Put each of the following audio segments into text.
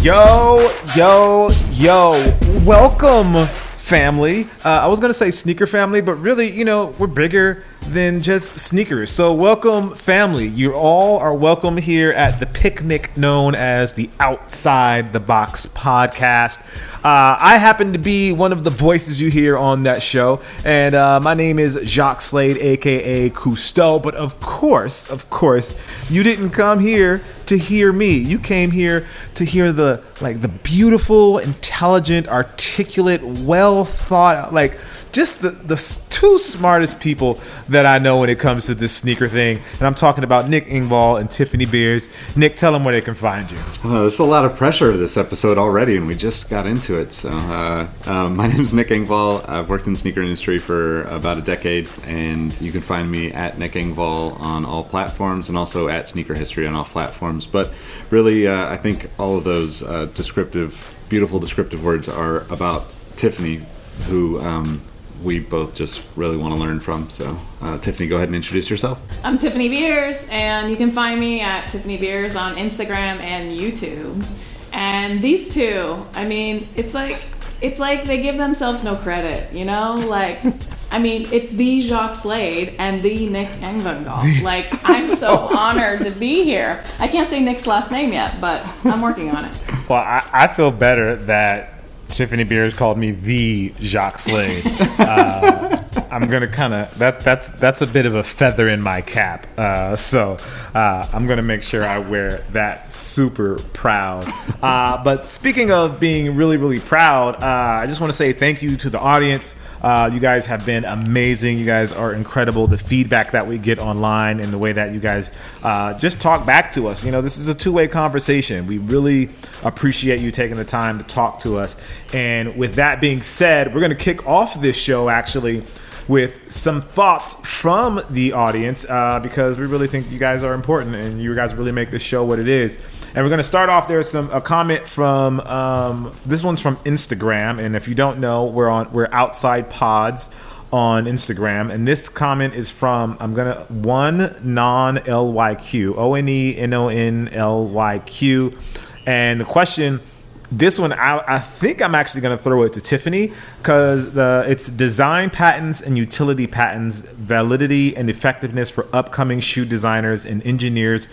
Yo, welcome, family. I was going to say sneaker family, but really, we're bigger than just sneakers. So welcome, family. You all are welcome here at the picnic known as the Outside the Box podcast. I happen to be one of the voices you hear on that show, and my name is Jacques Slade, aka Cousteau. But of course, you didn't come here to hear me. You came here to hear the beautiful, intelligent, articulate, well thought out, just the two smartest people that I know when it comes to this sneaker thing. And I'm talking about Nick Engvall and Tiffany Beers. Nick, tell them where they can find you. There's a lot of pressure of this episode already, and we just got into it. So my name is Nick Engvall. I've worked in the sneaker industry for about a decade, and you can find me at Nick Engvall on all platforms and also at Sneaker History on all platforms. But really, I think all of those beautiful descriptive words are about Tiffany, who we both just really want to learn from. So Tiffany, go ahead and introduce yourself. I'm Tiffany Beers, and you can find me at Tiffany Beers on Instagram and YouTube. And these two, it's like they give themselves no credit, it's the Jacques Slade and the Nick Engvall. I'm so honored to be here. I can't say Nick's last name yet, but I'm working on it. Well, I feel better that Tiffany Beers called me the Jacques Slade. I'm gonna that's a bit of a feather in my cap. So I'm gonna make sure I wear that super proud. But speaking of being really, really proud, I just want to say thank you to the audience. You guys have been amazing. You guys are incredible. The feedback that we get online and the way that you guys just talk back to us. This is a two-way conversation. We really appreciate you taking the time to talk to us. And with that being said, we're going to kick off this show actually with some thoughts from the audience because we really think you guys are important and you guys really make this show what it is. And we're going to start off. There's a comment from this one's from Instagram, and if you don't know, we're Outside Pods on Instagram, and this comment is from OneNonLYQ, ONENONLYQ, and the question. This one, I think I'm actually going to throw it to Tiffany because it's design patents and utility patents, validity and effectiveness for upcoming shoe designers and engineers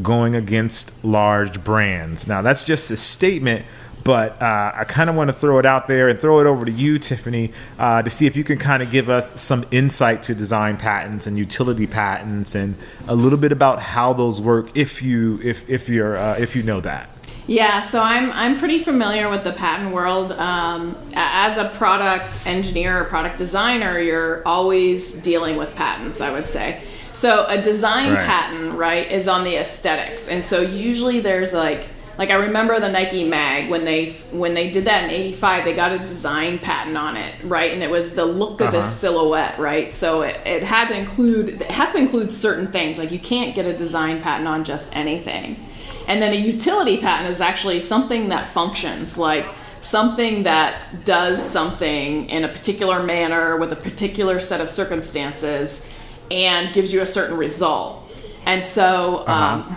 going against large brands. Now, that's just a statement, but I kind of want to throw it out there and throw it over to you, Tiffany, to see if you can kind of give us some insight to design patents and utility patents and a little bit about how those work if you know that. Yeah, so I'm pretty familiar with the patent world. As a product engineer or product designer, you're always dealing with patents, I would say. So a design patent, is on the aesthetics. And so usually there's I remember the Nike mag when they did that in '85, they got a design patent on it, right? And it was the look of the silhouette, right? So it has to include certain things. You can't get a design patent on just anything. And then a utility patent is actually something that functions, something that does something in a particular manner with a particular set of circumstances and gives you a certain result. And so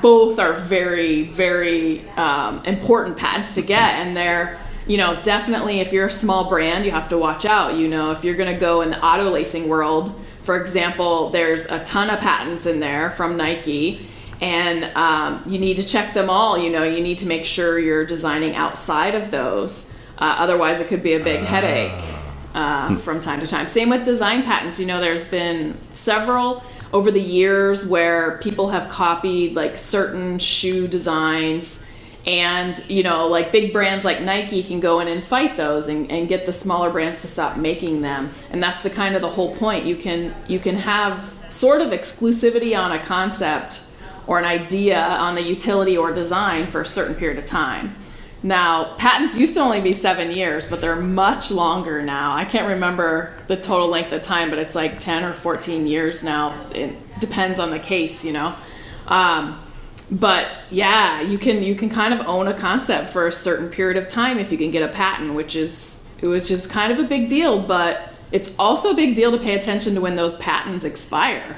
both are very, very important patents to get. And they're, definitely if you're a small brand, you have to watch out. If you're going to go in the auto lacing world, for example, there's a ton of patents in there from Nike. And you need to check them all. You need to make sure you're designing outside of those. Otherwise, it could be a big headache from time to time. Same with design patents. There's been several over the years where people have copied certain shoe designs. And, big brands like Nike can go in and fight those and get the smaller brands to stop making them. And that's the whole point. You can have sort of exclusivity on a concept or an idea on the utility or design for a certain period of time. Now, patents used to only be 7 years, but they're much longer now. I can't remember the total length of time, but it's 10 or 14 years now. It depends on the case, But yeah, you can kind of own a concept for a certain period of time if you can get a patent, which is kind of a big deal, but it's also a big deal to pay attention to when those patents expire.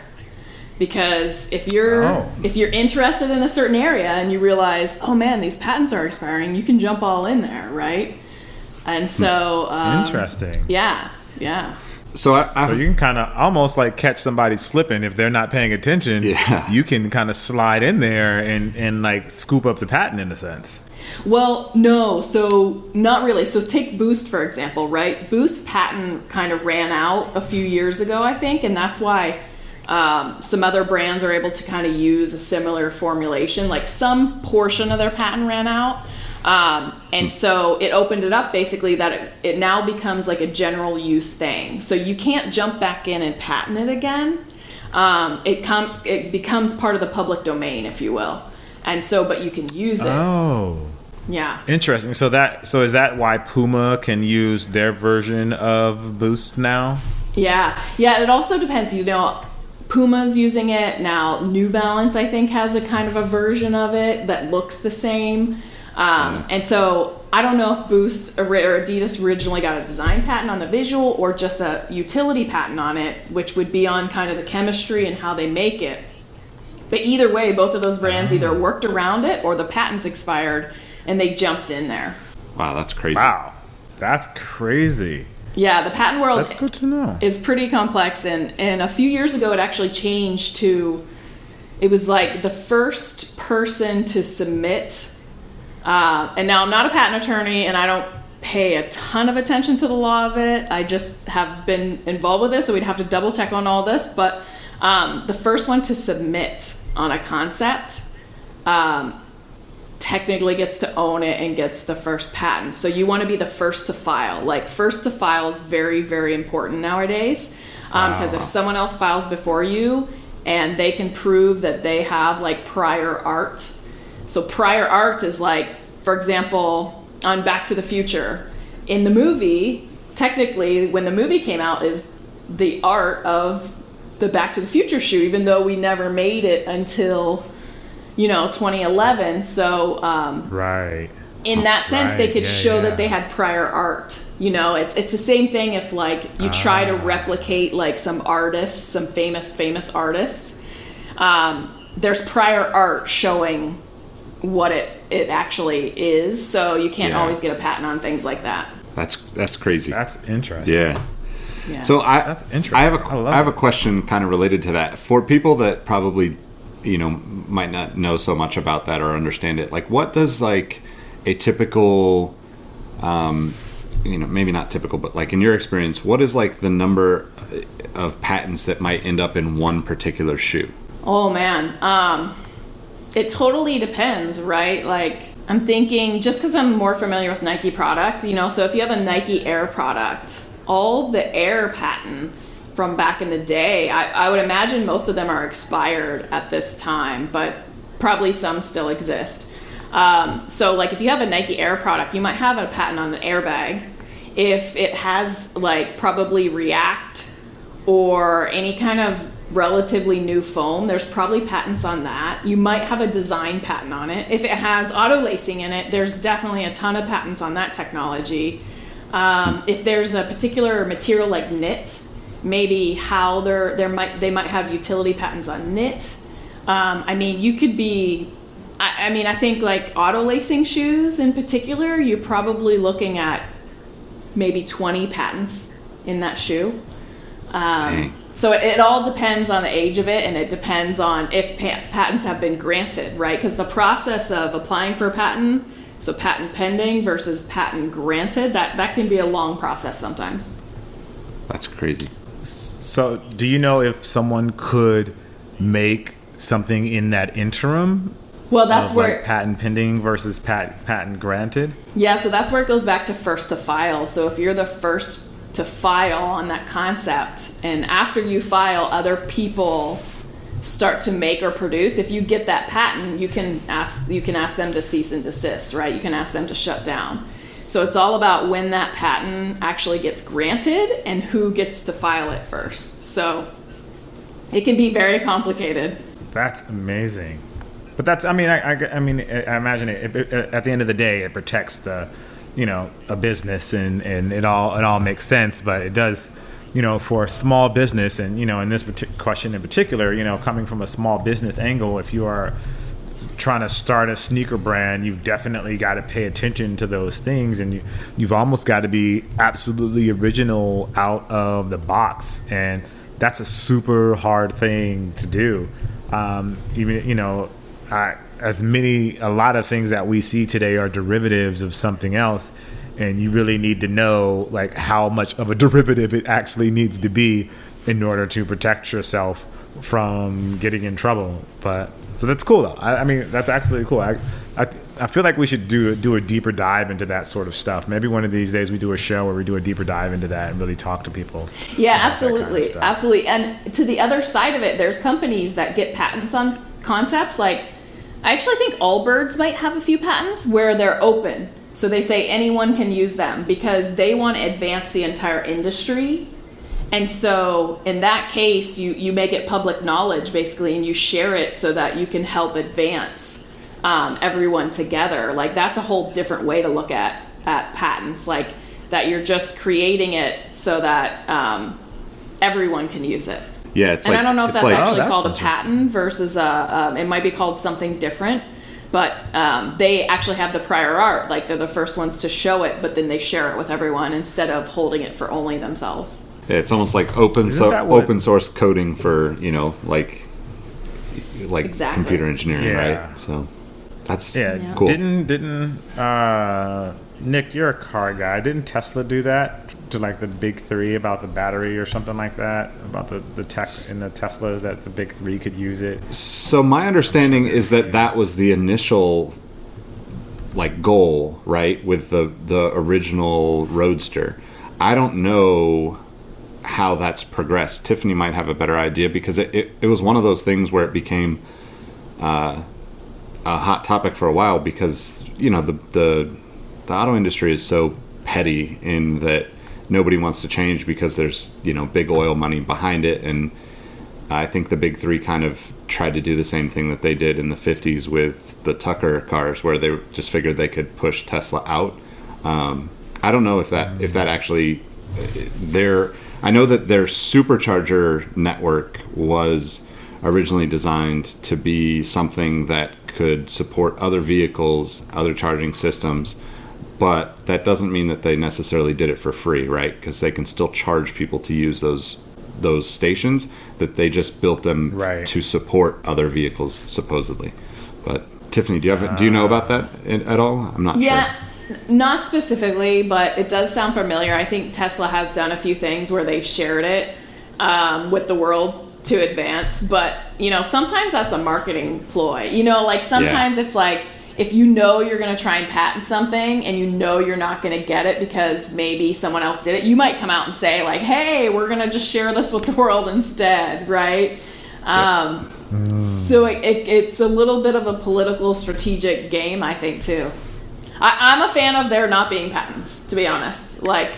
Because if you're interested in a certain area and you realize, oh man, these patents are expiring, you can jump all in there, right? And so interesting. Yeah. So you can kind of almost like catch somebody slipping if they're not paying attention. Yeah. You can kind of slide in there and like scoop up the patent in a sense. Well, no, so not really. So take Boost, for example, right? Boost patent kind of ran out a few years ago, I think, and that's why some other brands are able to kind of use a similar formulation. Like some portion of their patent ran out. And so it opened it up basically that it now becomes like a general use thing. So you can't jump back in and patent it again. It becomes part of the public domain, if you will. And so, but you can use it. Oh. Yeah. Interesting. So is that why PUMA can use their version of Boost now? Yeah. It also depends. Puma's using it now. New Balance, I think, has a kind of a version of it that looks the same. And so I don't know if Boost or Adidas originally got a design patent on the visual or just a utility patent on it, which would be on kind of the chemistry and how they make it. But either way, both of those brands either worked around it or the patents expired and they jumped in there. Wow, that's crazy. Wow, that's crazy. Yeah, the patent world That's good to know. is pretty complex. And a few years ago, it actually changed to, it was like the first person to submit. And now I'm not a patent attorney and I don't pay a ton of attention to the law of it. I just have been involved with this, so we'd have to double check on all this. But the first one to submit on a concept technically gets to own it and gets the first patent. So you want to be the first to file. Like first to file is very, very important nowadays. Because if someone else files before you and they can prove that they have like prior art. So prior art is like, for example, on Back to the Future. In the movie, technically, when the movie came out, is the art of the Back to the Future shoe, even though we never made it until 2011. So right. In that sense, they could show that they had prior art. It's the same thing if like you try to replicate like some artists, some famous artists. There's prior art showing what it actually is. So you can't always get a patent on things like that. That's crazy. That's interesting. Yeah. Yeah. So That's interesting. I have a question kind of related to that. For people that probably might not know so much about that or understand it, like what does like a typical maybe not typical, but like in your experience, what is like the number of patents that might end up in one particular shoe? Oh man, it totally depends, right? Like I'm thinking, just because I'm more familiar with Nike product, so if you have a Nike Air product, all the Air patents from back in the day, I would imagine most of them are expired at this time, but probably some still exist. So like if you have a Nike Air product, you might have a patent on an airbag. If it has like probably React or any kind of relatively new foam, there's probably patents on that. You might have a design patent on it. If it has auto lacing in it, there's definitely a ton of patents on that technology. If there's a particular material like knit, maybe how they might have utility patents on knit. You could be, I think like auto lacing shoes in particular, you're probably looking at maybe 20 patents in that shoe. So it all depends on the age of it, and it depends on if patents have been granted, right? Because the process of applying for a patent, so patent pending versus patent granted, that can be a long process sometimes. That's crazy. So do you know if someone could make something in that interim? Well, that's where like patent pending versus patent granted? Yeah, so that's where it goes back to first to file. So if you're the first to file on that concept, and after you file, other people start to make or produce, if you get that patent, you can ask them to cease and desist, right? You can ask them to shut down. So it's all about when that patent actually gets granted and who gets to file it first. So it can be very complicated. That's amazing. But that's, I imagine it at the end of the day, it protects the, a business and it all makes sense, but it does for a small business, and in this question in particular, coming from a small business angle, if you are trying to start a sneaker brand, you've definitely got to pay attention to those things, and you've almost got to be absolutely original out of the box, and that's a super hard thing to do. Even a lot of things that we see today are derivatives of something else, and you really need to know like how much of a derivative it actually needs to be in order to protect yourself from getting in trouble. But so that's cool though. I mean, that's actually cool. I feel like we should do a deeper dive into that sort of stuff. Maybe one of these days we do a show where we do a deeper dive into that and really talk to people. Yeah, absolutely. Kind of absolutely. And to the other side of it, there's companies that get patents on concepts. Like, I actually think Allbirds might have a few patents where they're open. So they say anyone can use them because they want to advance the entire industry. And so in that case, you make it public knowledge basically, and you share it so that you can help advance everyone together. Like, that's a whole different way to look at patents, like that you're just creating it so that everyone can use it. Yeah, it's and like, I don't know if that's actually that's called a patent versus it might be called something different, but they actually have the prior art. Like, they're the first ones to show it, but then they share it with everyone instead of holding it for only themselves. Yeah, it's almost like open source coding for like exactly. Computer engineering, right? So that's cool. Didn't Nick, you're a car guy. Didn't Tesla do that to like the big three about the battery or something like that? About the tech in the Teslas that the big three could use it? So my understanding is that was the initial like goal, right? With the original Roadster. I don't know how that's progressed. Tiffany might have a better idea because it was one of those things where it became a hot topic for a while because the auto industry is so petty in that nobody wants to change because there's big oil money behind it, and I think the big three kind of tried to do the same thing that they did in the 50s with the Tucker cars, where they just figured they could push Tesla out. I don't know if that actually I know that their supercharger network was originally designed to be something that could support other vehicles, other charging systems, but that doesn't mean that they necessarily did it for free, right? Because they can still charge people to use those stations, that they just built them to support other vehicles, supposedly. But Tiffany, do you know about that at all? I'm not sure. Not specifically, but it does sound familiar. I think Tesla has done a few things where they've shared it with the world to advance. But, sometimes that's a marketing ploy. Sometimes it's like, if you're going to try and patent something and you're not going to get it because maybe someone else did it, you might come out and say, like, hey, we're going to just share this with the world instead, right? So it's a little bit of a political strategic game, I think, too. I'm a fan of there not being patents, to be honest. Like,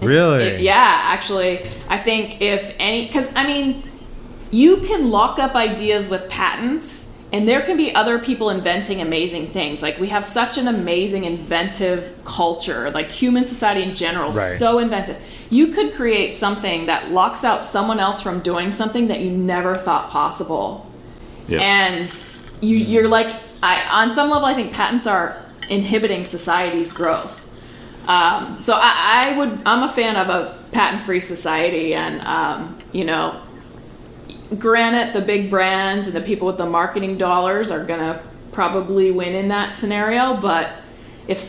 really? Actually, I think because you can lock up ideas with patents, and there can be other people inventing amazing things. Like, we have such an amazing inventive culture, like human society in general, so inventive. You could create something that locks out someone else from doing something that you never thought possible. Yep. And you're like, on some level, I think patents are inhibiting society's growth. So I'm a fan of a patent-free society, and granted, the big brands and the people with the marketing dollars are gonna probably win in that scenario. But if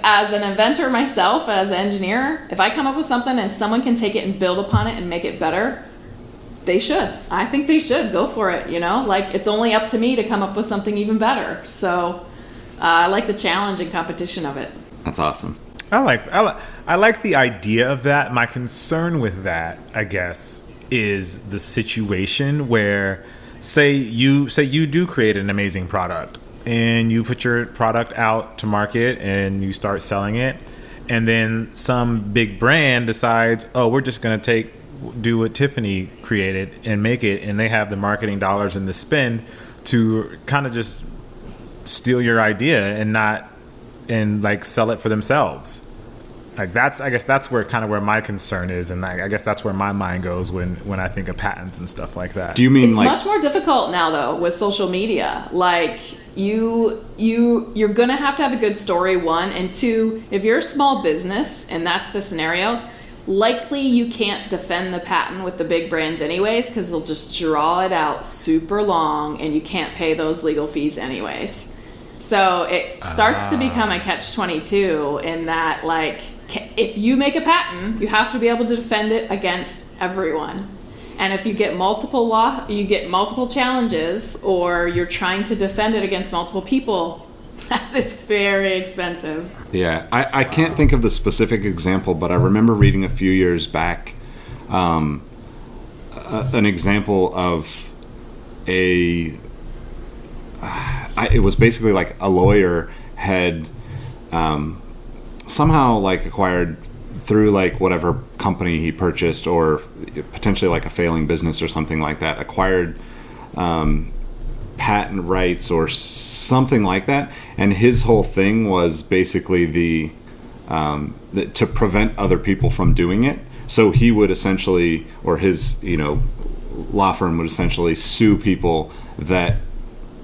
as an inventor myself, as an engineer, if I come up with something and someone can take it and build upon it and make it better, they should. I think they should go for it. Like, it's only up to me to come up with something even better. So I like the challenge and competition of it. That's awesome. I like the idea of that. My concern with that, I guess, is the situation where say you do create an amazing product and you put your product out to market and you start selling it, and then some big brand decides, oh, we're just going to do what Tiffany created and make it, and they have the marketing dollars and the spend to kind of just steal your idea and like sell it for themselves. Like I guess that's where my concern is, and I guess that's where my mind goes when I think of patents and stuff like that. Do you mean it's like much more difficult now though with social media? Like you're gonna have to have a good story, one, and two, if you're a small business and that's the scenario, likely you can't defend the patent with the big brands anyways, because they'll just draw it out super long and you can't pay those legal fees anyways. So it starts to become a catch-22 in that, like, if you make a patent, you have to be able to defend it against everyone. And if you get multiple challenges, or you're trying to defend it against multiple people, that is very expensive. Yeah, I can't think of the specific example, but I remember reading a few years back an example of it was basically like a lawyer had somehow like acquired through like whatever company he purchased, or potentially like a failing business or something like that, acquired patent rights or something like that, and his whole thing was basically to prevent other people from doing it. So he would essentially, or his law firm would essentially sue people that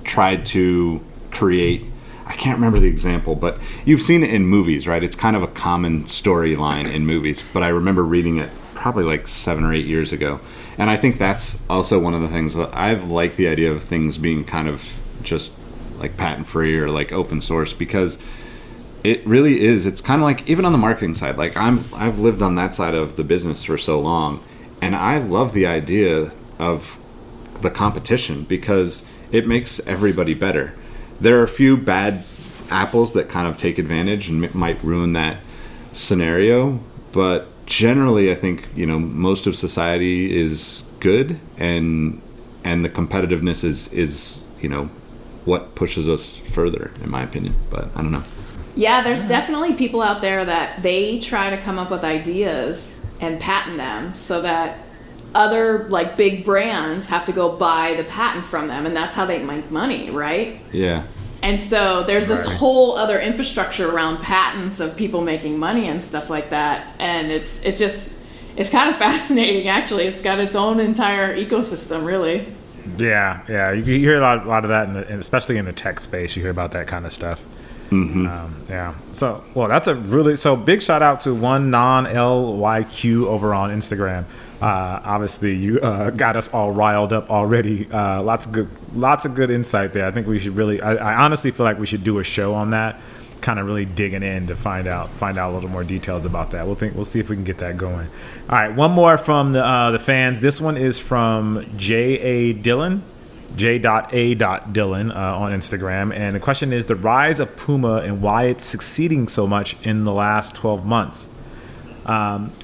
tried to create, I can't remember the example, but you've seen it in movies, right? It's kind of a common storyline in movies, but I remember reading it probably like 7 or 8 years ago. And I think that's also one of the things that I like, the idea of things being kind of just like patent free or like open source, because it really is. It's kind of like, even on the marketing side, like I've lived on that side of the business for so long, and I love the idea of the competition because it makes everybody better. There are a few bad apples that kind of take advantage and might ruin that scenario, but generally I think most of society is good, and the competitiveness is what pushes us further, in my opinion. But I don't know. Yeah, there's definitely people out there that they try to come up with ideas and patent them so that other like big brands have to go buy the patent from them, and that's how they make money, right? Yeah. And so there's this whole other infrastructure around patents of people making money and stuff like that, and it's kind of fascinating, actually. It's got its own entire ecosystem, really. Yeah. You hear a lot of that, especially in the tech space. You hear about that kind of stuff. Mm-hmm. Yeah. So, well, that's big shout out to one non-LYQ over on Instagram. Obviously, you got us all riled up already. Lots of good insight there. I think we should really. I honestly feel like we should do a show on that, kind of really digging in to find out a little more details about that. We'll see if we can get that going. All right, one more from the fans. This one is from J.A. Dillon. J.A. Dillon on Instagram, and the question is the rise of PUMA and why it's succeeding so much in the last 12 months.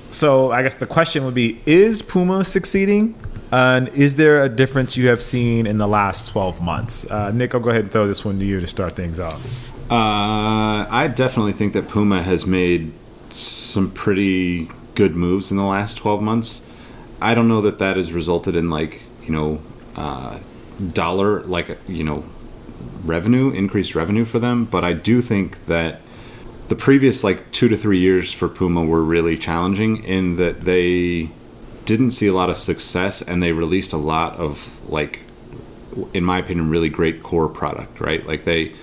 So I guess the question would be, is PUMA succeeding? And is there a difference you have seen in the last 12 months? Nick, I'll go ahead and throw this one to you to start things off. I definitely think that PUMA has made some pretty good moves in the last 12 months. I don't know that has resulted in dollar, increased revenue for them, but I do think that the previous 2 to 3 years for PUMA were really challenging in that they didn't see a lot of success, and they released a lot of in my opinion, really great core product, right? They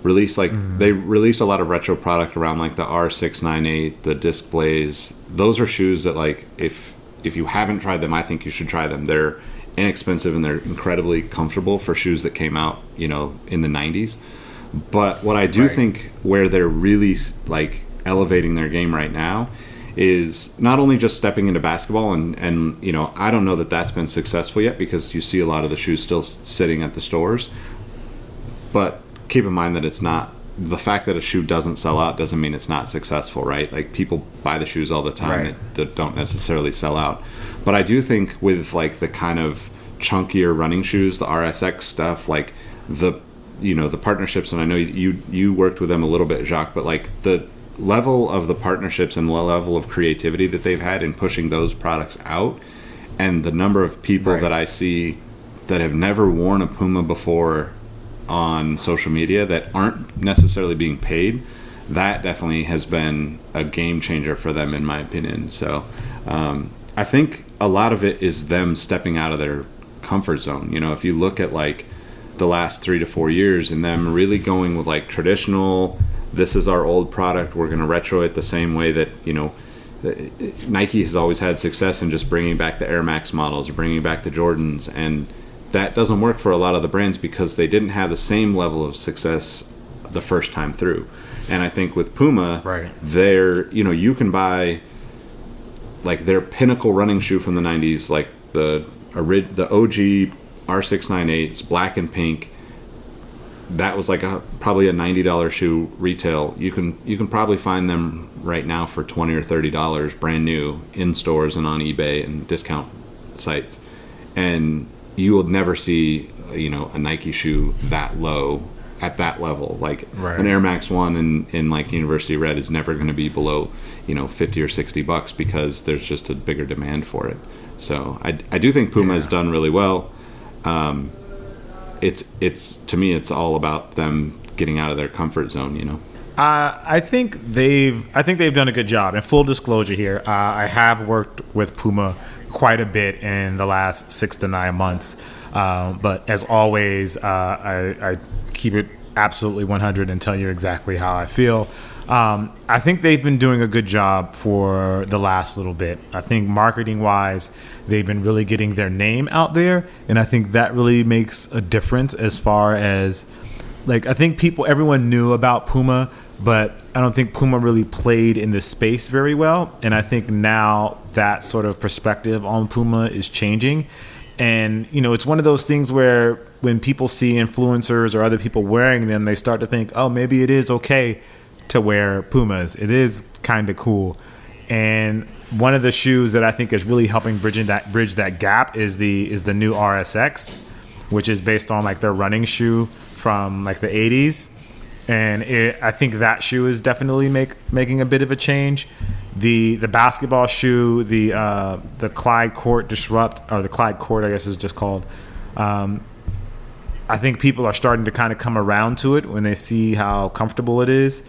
released they released a lot of retro product around the R698, the disc blaze. Those are shoes that if you haven't tried them, I think you should try them. They're inexpensive and they're incredibly comfortable for shoes that came out in the 90s. But what I do think where they're really elevating their game right now is not only just stepping into basketball, and I don't know that that's been successful yet, because you see a lot of the shoes still sitting at the stores, but keep in mind that it's not, the fact that a shoe doesn't sell out doesn't mean it's not successful, right? People buy the shoes all the time that don't necessarily sell out. But I do think with the kind of chunkier running shoes, the RSX stuff, the partnerships, and I know you worked with them a little bit, Jacques, but the level of the partnerships and the level of creativity that they've had in pushing those products out, and the number of people that I see that have never worn a PUMA before on social media that aren't necessarily being paid, that definitely has been a game changer for them, in my opinion. So I think a lot of it is them stepping out of their comfort zone. You know, if you look at like the last 3 to 4 years and them really going with like traditional, this is our old product, we're going to retro it the same way that, you know, Nike has always had success in just bringing back the Air Max models or bringing back the Jordans, and that doesn't work for a lot of the brands because they didn't have the same level of success the first time through. And I think with Puma, Right. they're, you know, you can buy like their pinnacle running shoe from the 90s, like the OG R698s, black and pink. That was like probably a $90 shoe retail. You can probably find them right now for $20 or $30 brand new in stores and on eBay and discount sites. And you will never see, you know, a Nike shoe that low at that level. Like Right. an Air Max 1 in like University Red is never going to be below, you know, $50 or $60 because there's just a bigger demand for it. So I do think Puma has done really well. It's to me, it's all about them getting out of their comfort zone, you know. I think they've done a good job. And full disclosure here, I have worked with Puma quite a bit in the last 6 to 9 months. But as always, I keep it absolutely 100 and tell you exactly how I feel. I think they've been doing a good job for the last little bit. I think marketing-wise, they've been really getting their name out there, and I think that really makes a difference as far as, like, I think everyone knew about Puma, but I don't think Puma really played in this space very well, and I think now that sort of perspective on Puma is changing. And, you know, it's one of those things where when people see influencers or other people wearing them, they start to think, oh, maybe it is okay to wear Pumas. It is kind of cool. And one of the shoes that I think is really helping bridge that gap is the new RSX, which is based on like their running shoe from like the 80s. And I think that shoe is definitely making a bit of a change. The basketball shoe, the Clyde Court Disrupt, or the Clyde Court, I guess is just called. I think people are starting to kind of come around to it when they see how comfortable it is.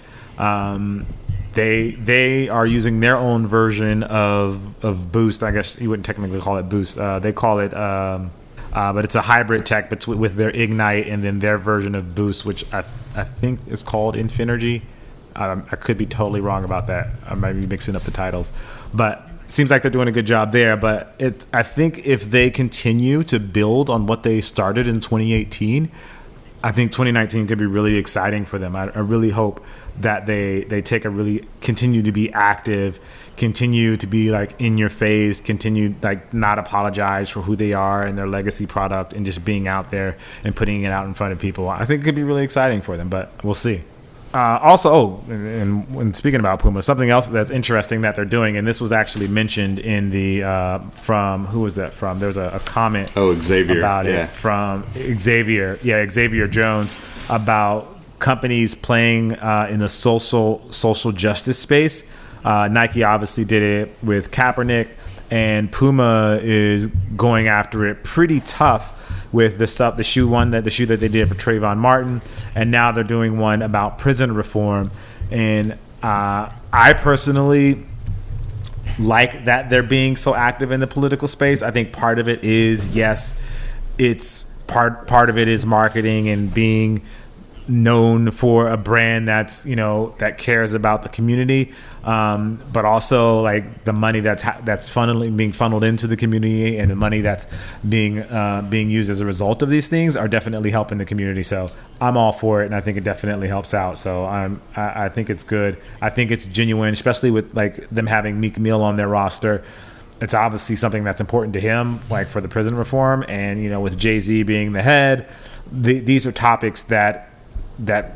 They are using their own version of Boost. I guess you wouldn't technically call it Boost. They call it, but it's a hybrid tech with their Ignite and then their version of Boost, which I think is called Infinergy. I could be totally wrong about that. I might be mixing up the titles, but seems like they're doing a good job there. But I think if they continue to build on what they started in 2018, I think 2019 could be really exciting for them. I really hope that they continue to be active, continue to be like in your face, continue like not apologize for who they are and their legacy product, and just being out there and putting it out in front of people. I think it could be really exciting for them, but we'll see. Also, and when speaking about Puma, something else that's interesting that they're doing, and this was actually mentioned in the from who was that from? There was a comment Xavier about it from Xavier Jones about companies playing in the social justice space. Nike obviously did it with Kaepernick, and Puma is going after it pretty tough with the shoe that they did for Trayvon Martin, and now they're doing one about prison reform. And I personally like that they're being so active in the political space. I think part of it is, yes, it's part of it is marketing and being known for a brand that's, you know, that cares about the community, but also like the money that's being funneled into the community, and the money that's being used as a result of these things are definitely helping the community. So I'm all for it, and I think it definitely helps out. So I think it's good. I think it's genuine, especially with like them having Meek Mill on their roster. It's obviously something that's important to him, like for the prison reform, and, you know, with Jay-Z being the head, these are topics that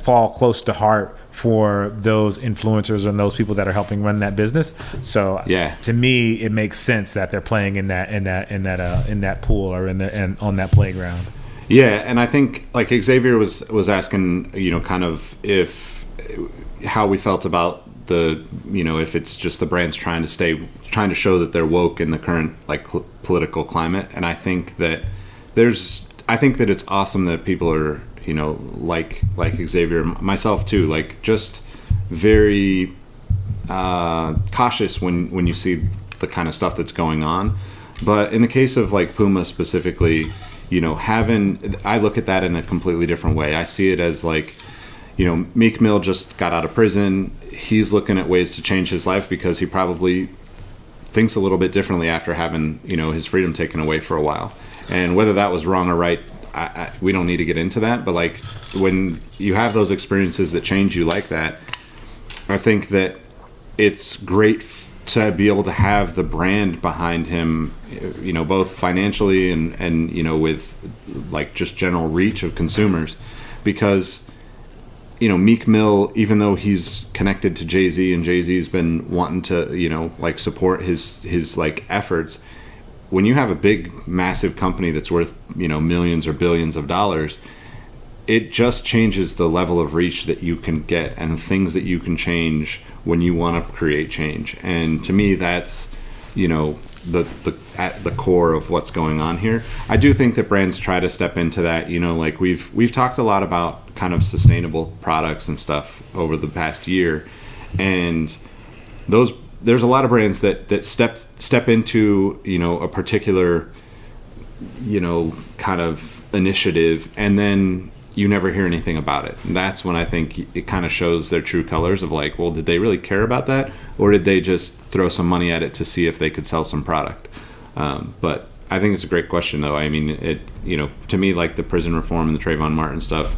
fall close to heart for those influencers and those people that are helping run that business. So to me, it makes sense that they're playing in that pool or on that playground. Yeah, and I think like Xavier was asking, you know, kind of how we felt about the, you know, if it's just the brands trying to show that they're woke in the current like political climate. And I think that it's awesome that people are, you know, like Xavier, myself too, like just very cautious when you see the kind of stuff that's going on. But in the case of like PUMA specifically, I look at that in a completely different way. I see it as like, Meek Mill just got out of prison. He's looking at ways to change his life because he probably thinks a little bit differently after having, his freedom taken away for a while. And whether that was wrong or right, we don't need to get into that. But like when you have those experiences that change you like that, I think that it's great to be able to have the brand behind him, both financially and with like just general reach of consumers, because Meek Mill, even though he's connected to Jay-Z and Jay-Z's been wanting to like support his like efforts, when you have a big massive company that's worth millions or billions of dollars, it just changes the level of reach that you can get and things that you can change when you want to create change. And to me, that's the at the core of what's going on here. I do think that brands try to step into that. Like we've talked a lot about kind of sustainable products and stuff over the past year, and there's a lot of brands that step into a particular kind of initiative, and then you never hear anything about it. And that's when I think it kind of shows their true colors of like, well, did they really care about that, or did they just throw some money at it to see if they could sell some product? But I think it's a great question, though. I mean, to me, like the prison reform and the Trayvon Martin stuff,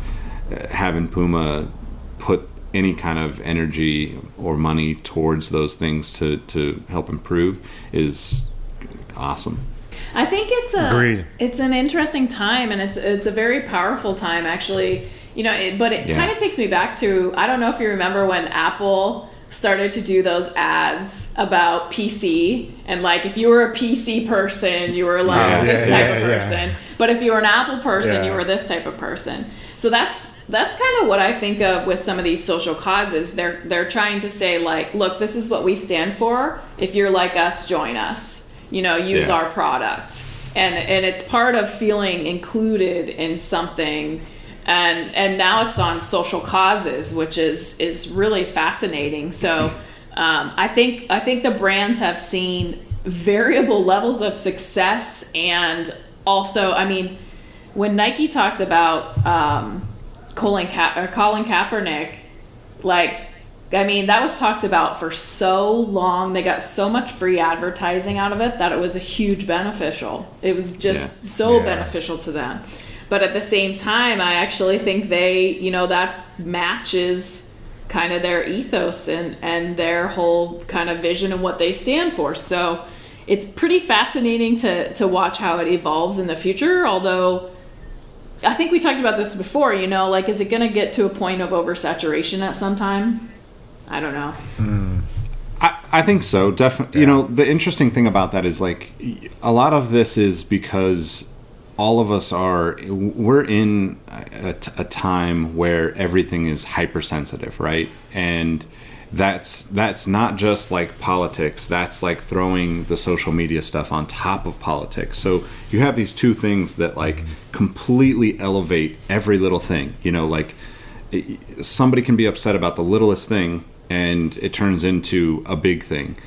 having PUMA put any kind of energy or money towards those things to help improve is awesome. I think it's an interesting time, and it's a very powerful time, actually. But it kind of takes me back to, I don't know if you remember when Apple started to do those ads about PC, and like if you were a PC person, you were like this type of person. But if you were an Apple person, you were this type of person. So that's kind of what I think of with some of these social causes. They're trying to say like, look, this is what we stand for. If you're like us, join us. Use our product. And it's part of feeling included in something. And now it's on social causes, which is really fascinating. So I think the brands have seen variable levels of success. And also, I mean, when Nike talked about Colin Kaepernick, like, I mean, that was talked about for so long. They got so much free advertising out of it that it was a huge beneficial. It was just beneficial to them. But at the same time, I actually think they, that matches kind of their ethos and their whole kind of vision and what they stand for. So it's pretty fascinating to watch how it evolves in the future. Although I think we talked about this before, like, is it going to get to a point of oversaturation at some time? I don't know. I think so, definitely. The interesting thing about that is like a lot of this is because all of us we're in a time where everything is hypersensitive, right? And that's not just like politics. That's like throwing the social media stuff on top of politics. So you have these two things that like completely elevate every little thing. Like somebody can be upset about the littlest thing, and it turns into a big thing,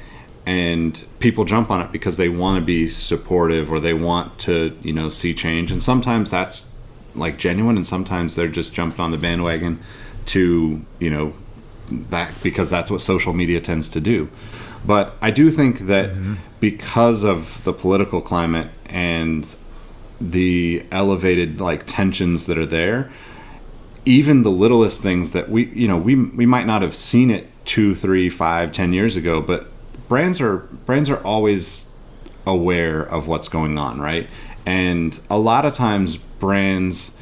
and people jump on it because they want to be supportive or they want to see change. And sometimes that's like genuine, and sometimes they're just jumped on the bandwagon to that because that's what social media tends to do. But I do think that because of the political climate and the elevated like tensions that are there, even the littlest things that we might not have seen it 2, 3, 5, 10 years ago, but brands are always aware of what's going on, right? And a lot of times brands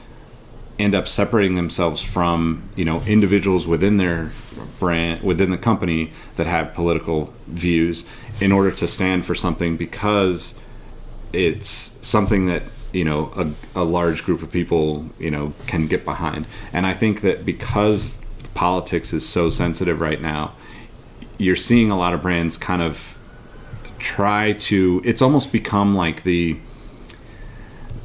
end up separating themselves from individuals within their brand, within the company, that have political views in order to stand for something, because it's something that a large group of people can get behind. And I think that because politics is so sensitive right now, you're seeing a lot of brands kind of try to, it's almost become like the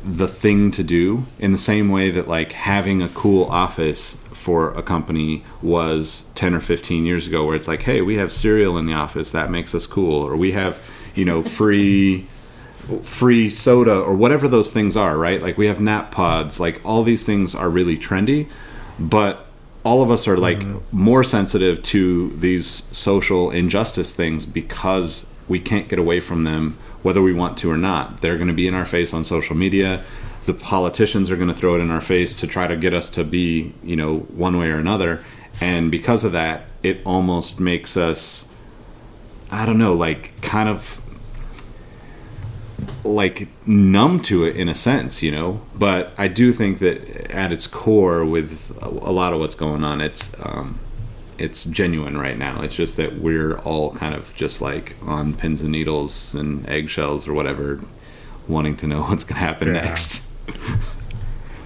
thing to do, in the same way that like having a cool office for a company was 10 or 15 years ago, where it's like, hey, we have cereal in the office, that makes us cool, or we have, free soda, or whatever those things are, right? Like we have nap pods, like all these things are really trendy, but all of us are like more sensitive to these social injustice things because we can't get away from them whether we want to or not. They're going to be in our face on social media. The politicians are going to throw it in our face to try to get us to be, one way or another. And because of that, it almost makes us, I don't know, like kind of like numb to it in a sense, But I do think that at its core, with a lot of what's going on, it's genuine right now. It's just that we're all kind of just like on pins and needles and eggshells or whatever, wanting to know what's going to happen next.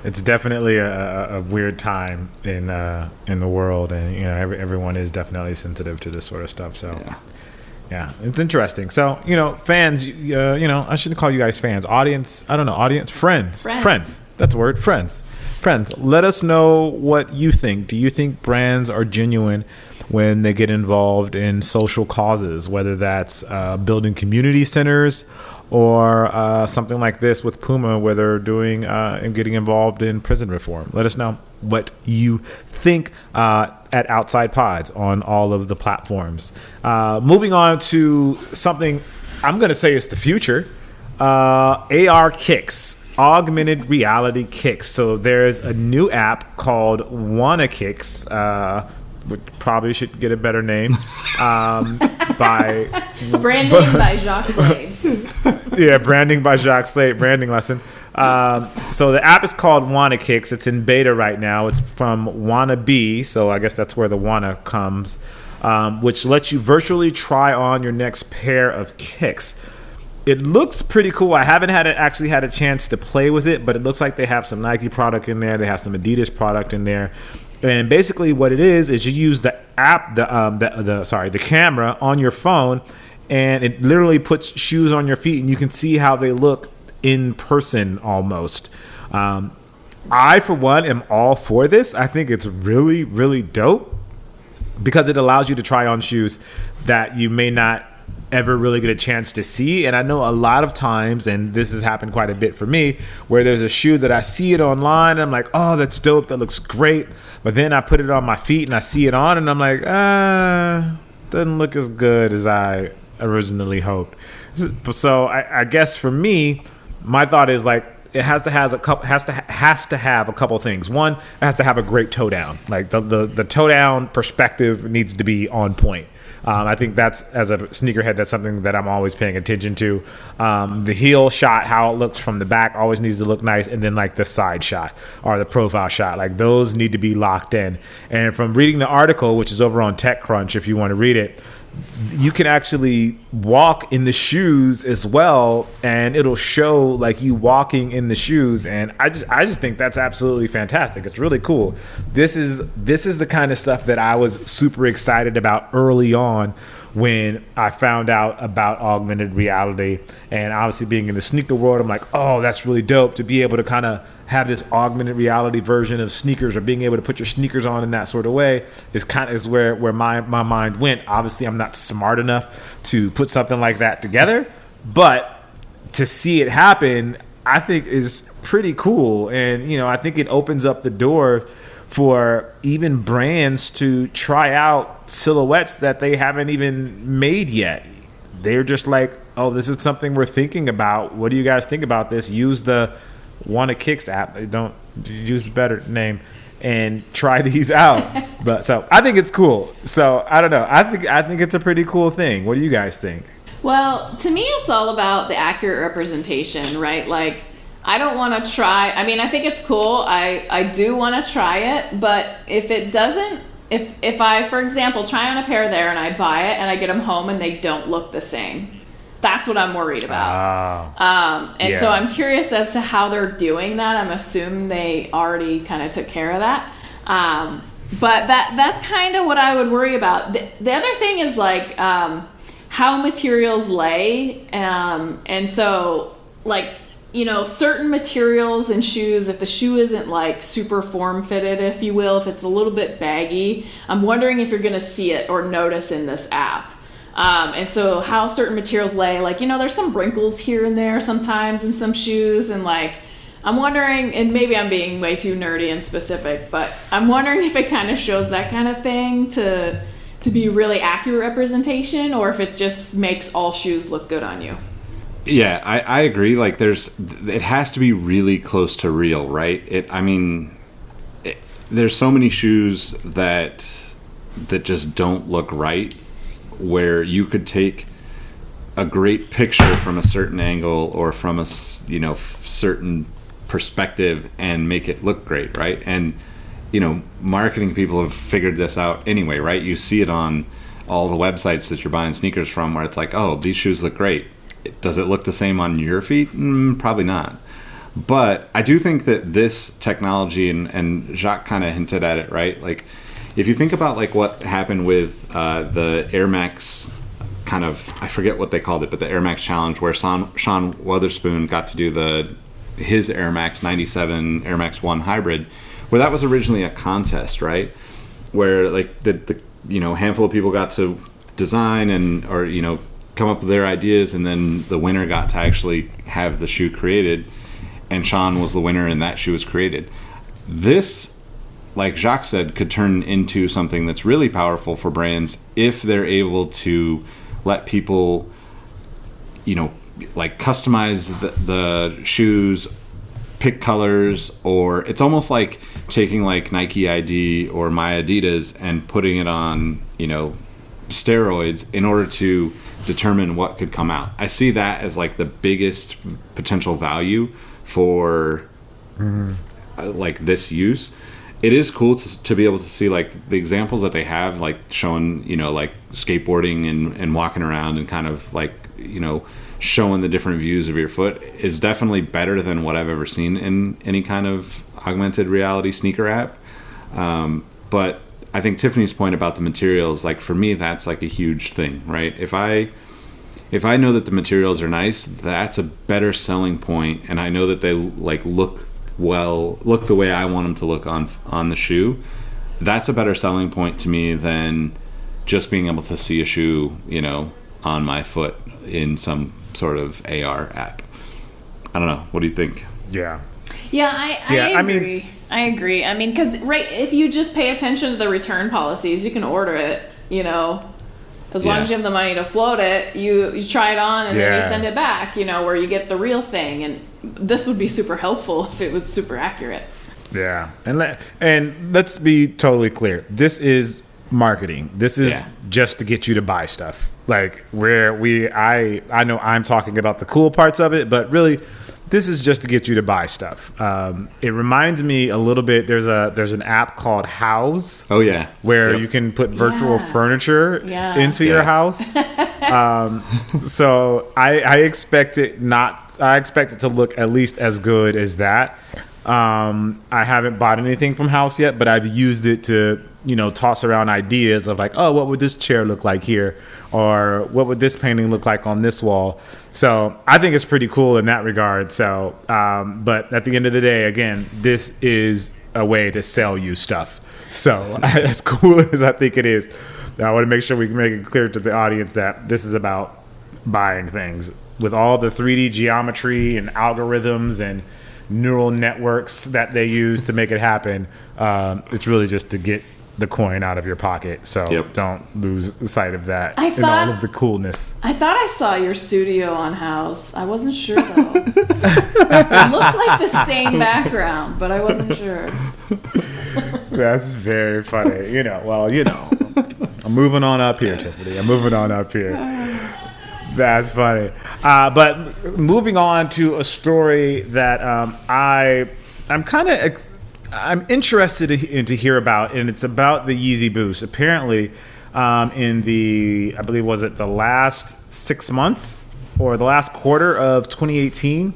It's definitely a weird time in the world, and everyone is definitely sensitive to this sort of stuff. So yeah, it's interesting. So fans, I shouldn't call you guys fans. Audience, I don't know. Audience, friends. That's the word. Friends. Let us know what you think. Do you think brands are genuine when they get involved in social causes, whether that's building community centers or something like this with PUMA, where they're doing and getting involved in prison reform? Let us know what you think at Outside Pods on all of the platforms. Moving on to something I'm going to say is the future. AR Kicks. Augmented Reality Kicks. So there's a new app called Kicks, which probably should get a better name. By branding by Jacques Slade. Yeah, branding by Jacques Slade. Branding lesson. So the app is called Kicks. It's in beta right now. It's from Wannabe, so I guess that's where the wanna comes, which lets you virtually try on your next pair of kicks. It looks pretty cool. I haven't actually had a chance to play with it, but it looks like they have some Nike product in there. They have some Adidas product in there. And basically what it is you use the app, the camera on your phone, and it literally puts shoes on your feet, and you can see how they look in person almost. I, for one, am all for this. I think it's really, really dope because it allows you to try on shoes that you may not ever really get a chance to see. And I know a lot of times, and this has happened quite a bit for me, where there's a shoe that I see it online and I'm like, oh, that's dope, that looks great, but then I put it on my feet and I see it on and I'm like, doesn't look as good as I originally hoped. So I guess for me, my thought is like, it has to have a couple things. One, it has to have a great toe down. Like the toe down perspective needs to be on point. I think that's, as a sneakerhead, that's something that I'm always paying attention to. The heel shot, how it looks from the back, always needs to look nice. And then like the side shot or the profile shot, like those need to be locked in. And from reading the article, which is over on TechCrunch, if you want to read it, you can actually walk in the shoes as well, and it'll show like you walking in the shoes. And I just think that's absolutely fantastic. It's really cool. This is the kind of stuff that I was super excited about early on when I found out about augmented reality. And obviously being in the sneaker world, I'm like, oh, that's really dope to be able to kind of have this augmented reality version of sneakers, or being able to put your sneakers on in that sort of way is where my mind went. Obviously, I'm not smart enough to put something like that together, but to see it happen, I think is pretty cool. And, I think it opens up the door for even brands to try out silhouettes that they haven't even made yet. They're just like, oh, this is something we're thinking about. What do you guys think about this? Use the Kicks app. They don't use a better name, and try these out. But so I think it's cool. So I don't know. I think it's a pretty cool thing. What do you guys think? Well, to me, it's all about the accurate representation, right? Like, I don't want to try. I mean, I think it's cool. I do want to try it, but if it doesn't, if I, for example, try on a pair there and I buy it and I get them home and they don't look the same, that's what I'm worried about. So I'm curious as to how they're doing that. I'm assuming they already kind of took care of that. But that's kind of what I would worry about. The other thing is like how materials lay. And so like certain materials in shoes, if the shoe isn't like super form fitted, if you will, if it's a little bit baggy, I'm wondering if you're going to see it or notice in this app. And so how certain materials lay, like, there's some wrinkles here and there sometimes in some shoes, and like, I'm wondering, and maybe I'm being way too nerdy and specific, but I'm wondering if it kind of shows that kind of thing to be really accurate representation, or if it just makes all shoes look good on you. Yeah, I agree. Like, it has to be really close to real, right? There's so many shoes that just don't look right, where you could take a great picture from a certain angle or from a certain perspective and make it look great, right? And marketing people have figured this out anyway, right? You see it on all the websites that you're buying sneakers from, where it's like, oh, these shoes look great. Does it look the same on your feet? Probably not. But I do think that this technology, and Jacques kind of hinted at it, right? Like, if you think about like what happened with the Air Max, kind of, I forget what they called it, but the Air Max Challenge, where Sean Wotherspoon got to do his Air Max 97 Air Max 1 hybrid, where that was originally a contest, right? Where like the handful of people got to design or come up with their ideas, and then the winner got to actually have the shoe created, and Sean was the winner and that shoe was created. This, like Jacques said, could turn into something that's really powerful for brands if they're able to let people like customize the shoes, pick colors, or it's almost like taking like Nike ID or my Adidas and putting it on steroids in order to determine what could come out. I see that as like the biggest potential value for like this use. It is cool to be able to see like the examples that they have, like showing like skateboarding and walking around and kind of like showing the different views of your foot is definitely better than what I've ever seen in any kind of augmented reality sneaker app. But I think Tiffany's point about the materials, like for me, that's like a huge thing, right? If I know that the materials are nice, that's a better selling point, and I know that they like look the way I want them to look on the shoe. That's a better selling point to me than just being able to see a shoe, on my foot in some sort of AR app. I don't know. What do you think? Yeah, I agree. I agree. I mean, because if you just pay attention to the return policies, you can order it, as long as you have the money to float it, you try it on and then you send it back, where you get the real thing. And this would be super helpful if it was super accurate. Yeah. And let's be totally clear. This is marketing. This is just to get you to buy stuff. Like I know I'm talking about the cool parts of it, but really this is just to get you to buy stuff. It reminds me a little bit. There's an app called House. Oh yeah, where you can put virtual furniture into your house. So I expect it to look at least as good as that. I haven't bought anything from House yet, but I've used it to toss around ideas of like, oh, what would this chair look like here, or what would this painting look like on this wall. So I think it's pretty cool in that regard. So, but at the end of the day, again, this is a way to sell you stuff. So as cool as I think it is, I want to make sure we can make it clear to the audience that this is about buying things with all the 3D geometry and algorithms and neural networks that they use to make it happen. It's really just to get the coin out of your pocket. So don't lose sight of that and all of the coolness. I thought I saw your studio on House. I wasn't sure though. It looked like the same background, but I wasn't sure. That's very funny. I'm moving on up here, Tiffany. I'm moving on up here. That's funny. But moving on to a story that I'm kind of I'm interested to hear about, and it's about the Yeezy Boost. Apparently, in the, I believe, was it the last 6 months or the last quarter of 2018,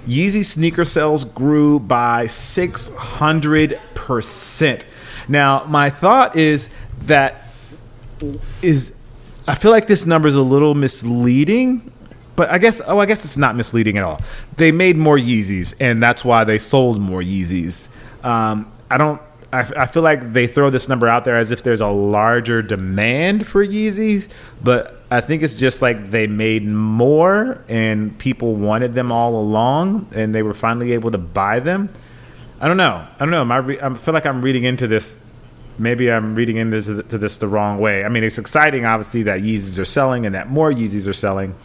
Yeezy sneaker sales grew by 600%. Now, my thought is I feel like this number is a little misleading but I guess it's not misleading at all. They made more Yeezys, and that's why they sold more Yeezys. I feel like they throw this number out there as if there's a larger demand for Yeezys, but I think it's just like they made more and people wanted them all along and they were finally able to buy them. I don't know. I feel like I'm reading into this. Maybe I'm reading into this the wrong way. I mean, it's exciting, obviously, that Yeezys are selling and that more Yeezys are selling,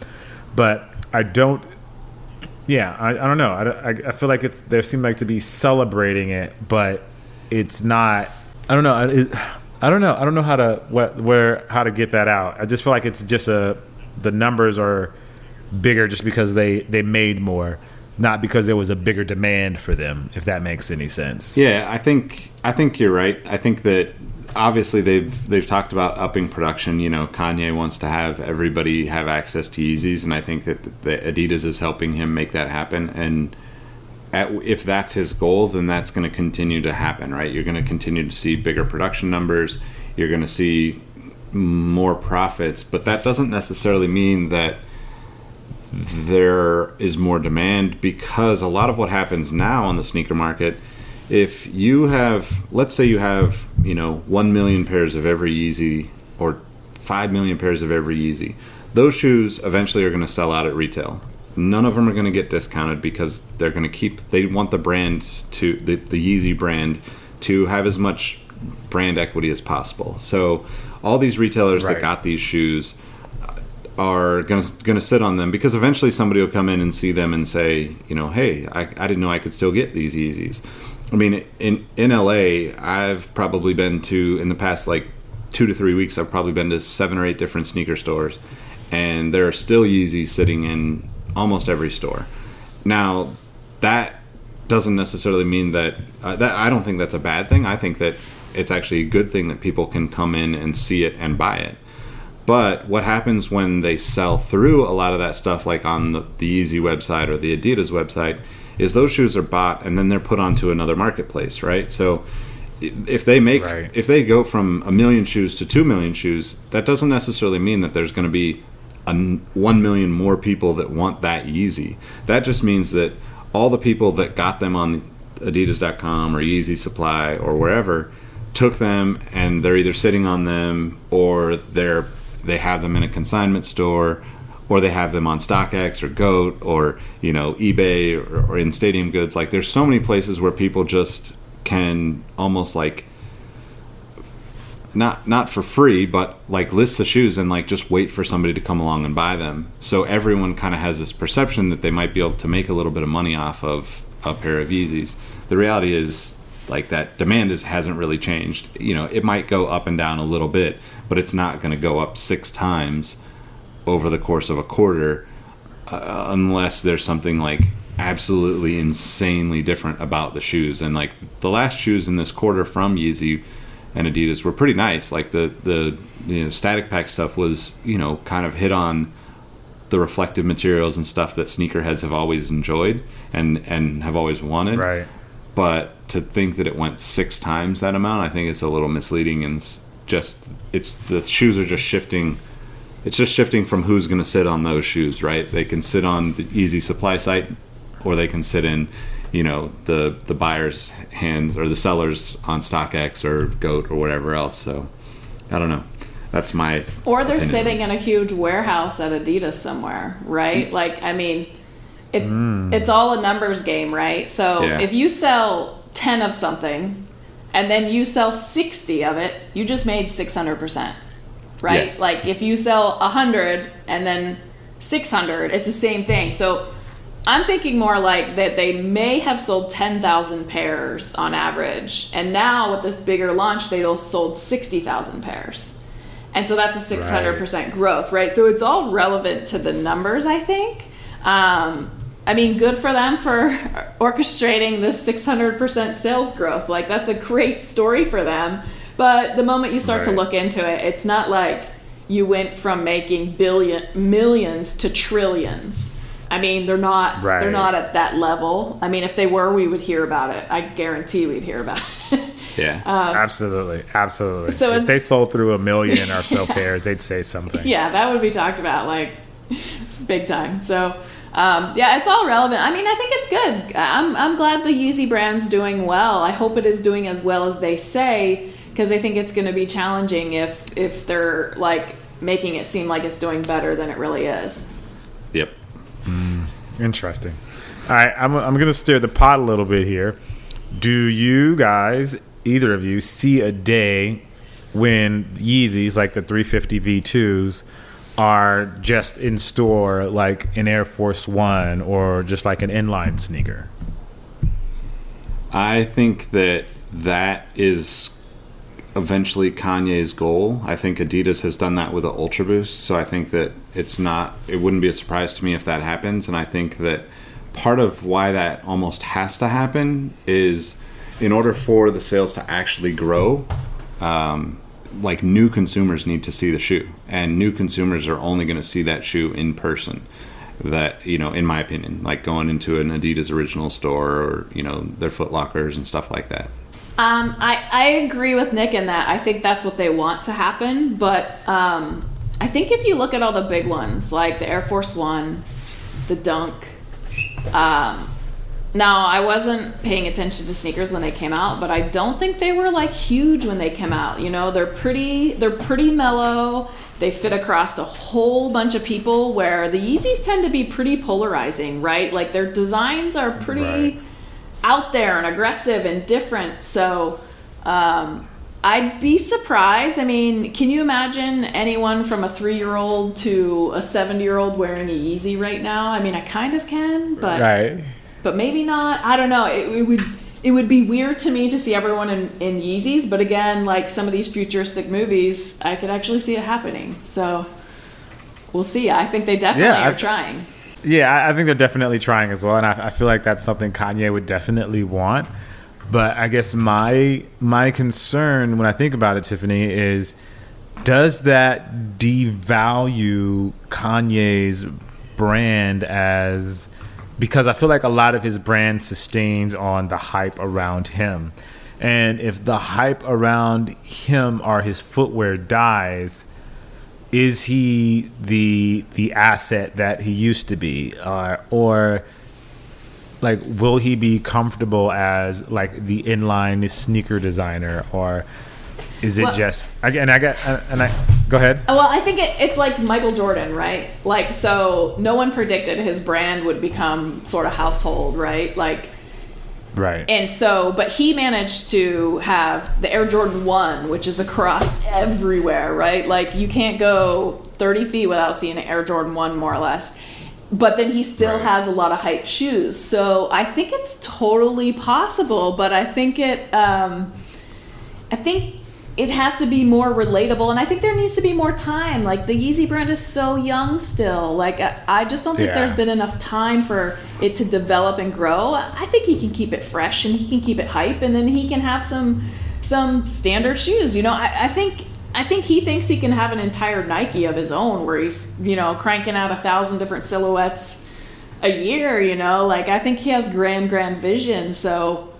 but I don't. Yeah, I don't know. I feel like they seem like to be celebrating it, but it's not. I don't know. I don't know. I don't know how to get that out. I just feel like it's just the numbers are bigger just because they made more, not because there was a bigger demand for them. If that makes any sense. Yeah, I think you're right. I think that obviously they've talked about upping production. You know, Kanye wants to have everybody have access to Yeezys, and I think that Adidas is helping him make that happen. And if that's his goal, then that's going to continue to happen, right? You're going to continue to see bigger production numbers. You're going to see more profits, but that doesn't necessarily mean that there is more demand, because a lot of what happens now on the sneaker market, if you have, let's say you have, 1 million pairs of every Yeezy or 5 million pairs of every Yeezy, those shoes eventually are going to sell out at retail. None of them are going to get discounted because they want the brand to, the YEEZY brand to have as much brand equity as possible. So all these retailers that got these shoes are going to sit on them, because eventually somebody will come in and see them and say, hey, I didn't know I could still get these Yeezys. I mean, in LA, I've probably been to, in the past 2 to 3 weeks, I've probably been to 7 or 8 different sneaker stores, and there are still Yeezys sitting in almost every store. Now, that doesn't necessarily mean that I don't think that's a bad thing. I think that it's actually a good thing that people can come in and see it and buy it. But what happens when they sell through a lot of that stuff, like on the YEEZY website or the Adidas website, is those shoes are bought and then they're put onto another marketplace, right? So if they go from 1 million shoes to 2 million shoes, that doesn't necessarily mean that there's going to be 1 million more people that want that Yeezy. That just means that all the people that got them on adidas.com or Yeezy Supply or wherever took them, and they're either sitting on them, or they have them in a consignment store, or they have them on StockX or GOAT or eBay or in Stadium Goods. Like, there's so many places where people just can almost not for free, but list the shoes and just wait for somebody to come along and buy them. So everyone kind of has this perception that they might be able to make a little bit of money off of a pair of Yeezys. The reality is that demand hasn't really changed. It might go up and down a little bit, but it's not going to go up 6 times over the course of a quarter, unless there's something absolutely insanely different about the shoes. And the last shoes in this quarter from Yeezy and Adidas were pretty nice. The static pack stuff was kind of hit on the reflective materials and stuff that sneakerheads have always enjoyed and have always wanted. Right. But to think that it went 6 times that amount, I think it's a little misleading, and the shoes are just shifting. It's just shifting from who's going to sit on those shoes, right? They can sit on the Yeezy Supply site, or they can sit in, the buyer's hands, or the sellers on StockX or GOAT or whatever else. So I don't know. That's my Or they're opinion. sitting in a huge warehouse at Adidas somewhere, right? It's all a numbers game, right? So if you sell 10 of something and then you sell 60 of it, you just made 600%, right? Yeah. If you sell 100 and then 600, it's the same thing. So I'm thinking more that they may have sold 10,000 pairs on average, and now with this bigger launch, they'll sold 60,000 pairs. And so that's a 600% growth, right? So it's all relevant to the numbers, I think. Good for them for orchestrating this 600% sales growth. That's a great story for them. But the moment you start to look into it, it's not like you went from making millions to trillions. They're not at that level. If they were, we would hear about it. I guarantee we'd hear about it. Yeah. Absolutely. So if they sold through 1 million or so pairs, they'd say something. Yeah, that would be talked about. big time. So yeah, it's all relevant. I mean, I think it's good. I'm glad the YEEZY brand's doing well. I hope it is doing as well as they say, because I think it's going to be challenging if they're like making it seem like it's doing better than it really is. Yep. Interesting. All right, I'm going to steer the pot a little bit here. Do you guys, either of you, see a day when Yeezys, like the 350 V2s, are just in store like an Air Force One or just like an inline sneaker? I think that is eventually Kanye's goal. I think Adidas has done that with the Ultra Boost, so I think that it wouldn't be a surprise to me if that happens. And I think that part of why that almost has to happen is in order for the sales to actually grow, like new consumers need to see the shoe, and new consumers are only going to see that shoe in person. That, you know, in my opinion, like going into an Adidas Original store or, you know, their Foot Lockers and stuff like that. I agree with Nick in that. I think that's what they want to happen, but I think if you look at all the big ones like the Air Force One, the Dunk. Now, I wasn't paying attention to sneakers when they came out, but I don't think they were like huge when they came out. You know, they're pretty mellow. They fit across a whole bunch of people, where the Yeezys tend to be pretty polarizing, right? Like their designs are pretty out there and aggressive and different. So I'd be surprised. I mean, can you imagine anyone from a 3-year-old to a 70-year-old wearing a Yeezy right now? I mean, I kind of can, but maybe not. I don't know. It would be weird to me to see everyone in Yeezys, but again, like some of these futuristic movies, I could actually see it happening. So we'll see. I think they definitely are trying. Yeah, I think they're definitely trying as well, and I feel like that's something Kanye would definitely want. But I guess my concern when I think about it, Tiffany, is does that devalue Kanye's brand as... Because I feel like a lot of his brand sustains on the hype around him. And if the hype around him or his footwear dies, is he the asset that he used to be? Or like, will he be comfortable as like the inline sneaker designer? Or is it go ahead. Well, I think it's like Michael Jordan, right? Like, so no one predicted his brand would become sort of household, right? Like, right. And so, but he managed to have the Air Jordan 1, which is across everywhere, right? Like, you can't go 30 feet without seeing an Air Jordan 1, more or less. But then he still has a lot of hype shoes. So I think it's totally possible, but I think it has to be more relatable, and I think there needs to be more time. Like, the YEEZY brand is so young still. Like, I just don't think there's been enough time for it to develop and grow. I think he can keep it fresh, and he can keep it hype, and then he can have some standard shoes. You know, I think he thinks he can have an entire Nike of his own, where he's, you know, cranking out 1,000 different silhouettes a year. You know, like, I think he has grand vision. So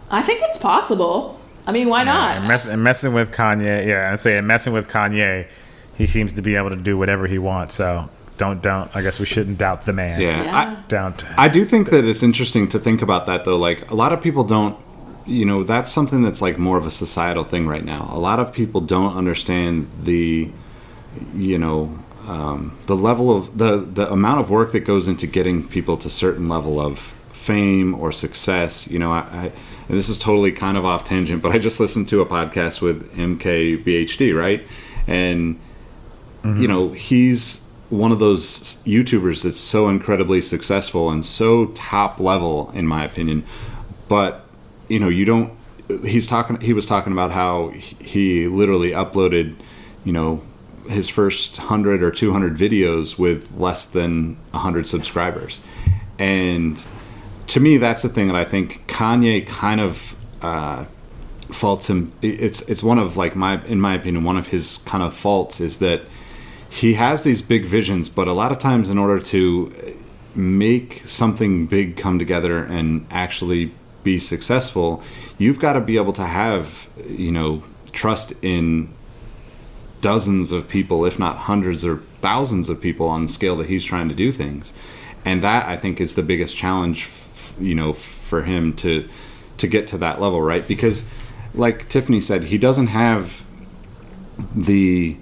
I think it's possible. I mean, why not? And messing with Kanye, he seems to be able to do whatever he wants. So don't. I guess we shouldn't doubt the man. Yeah. Don't. I do think that it's interesting to think about that, though. Like, a lot of people don't. You know, that's something that's like more of a societal thing right now. A lot of people don't understand the, you know, the level of the amount of work that goes into getting people to a certain level of fame or success. You know, and this is totally kind of off tangent, but I just listened to a podcast with MKBHD, right? And, you know, he's one of those YouTubers that's so incredibly successful and so top level, in my opinion. But, you know, he was talking about how he literally uploaded, you know, his first 100 or 200 videos with less than 100 subscribers. And to me, that's the thing that I think Kanye kind of faults him. It's one of, like, in my opinion, one of his kind of faults is that he has these big visions, but a lot of times in order to make something big come together and actually be successful, you've got to be able to have, you know, trust in dozens of people, if not hundreds or thousands of people on the scale that he's trying to do things. And that, I think, is the biggest challenge, for him to get to that level, right? Because, like Tiffany said, he doesn't have the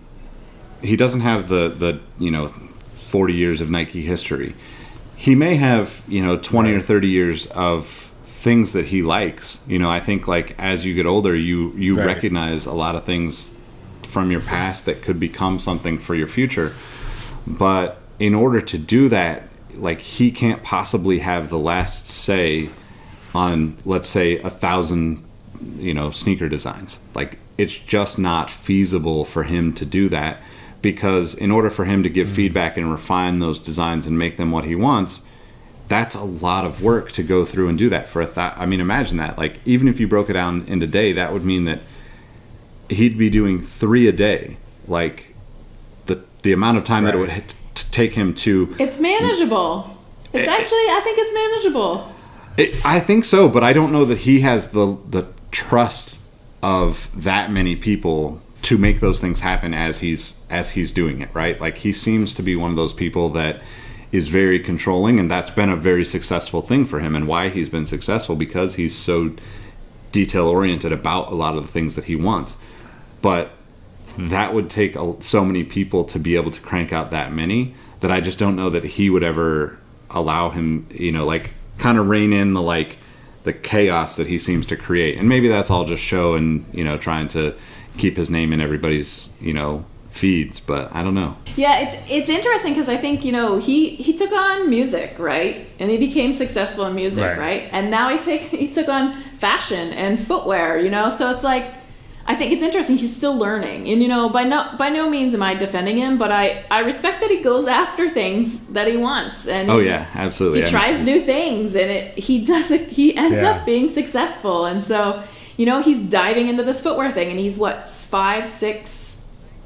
40 years of Nike history. He may have 20 or 30 years of things that he likes. I think, like, as you get older, you recognize a lot of things from your past that could become something for your future. But in order to do that, like, he can't possibly have the last say on, let's say, 1,000 sneaker designs. Like, it's just not feasible for him to do that, because in order for him to give feedback and refine those designs and make them what he wants, that's a lot of work to go through and do that for imagine that. Like, even if you broke it down into day, that would mean that he'd be doing 3 a day. Like, the amount of time that it would take him to... It's manageable. It's actually, I think it's manageable. I think so, but I don't know that he has the trust of that many people to make those things happen as he's doing it, right? Like, he seems to be one of those people that is very controlling, and that's been a very successful thing for him. And why he's been successful, because he's so detail oriented about a lot of the things that he wants. But that would take so many people to be able to crank out that many, that I just don't know that he would ever allow him, kind of rein in the chaos that he seems to create. And maybe that's all just show and, trying to keep his name in everybody's, feeds, but I don't know. Yeah, it's interesting, because I think, he took on music, right? And he became successful in music, right? And now he took on fashion and footwear, so it's like, I think it's interesting. He's still learning, and by no means am I defending him, but I respect that he goes after things that he wants, and absolutely, he tries new things, and he ends up being successful, and so he's diving into this footwear thing, and he's 5, 6,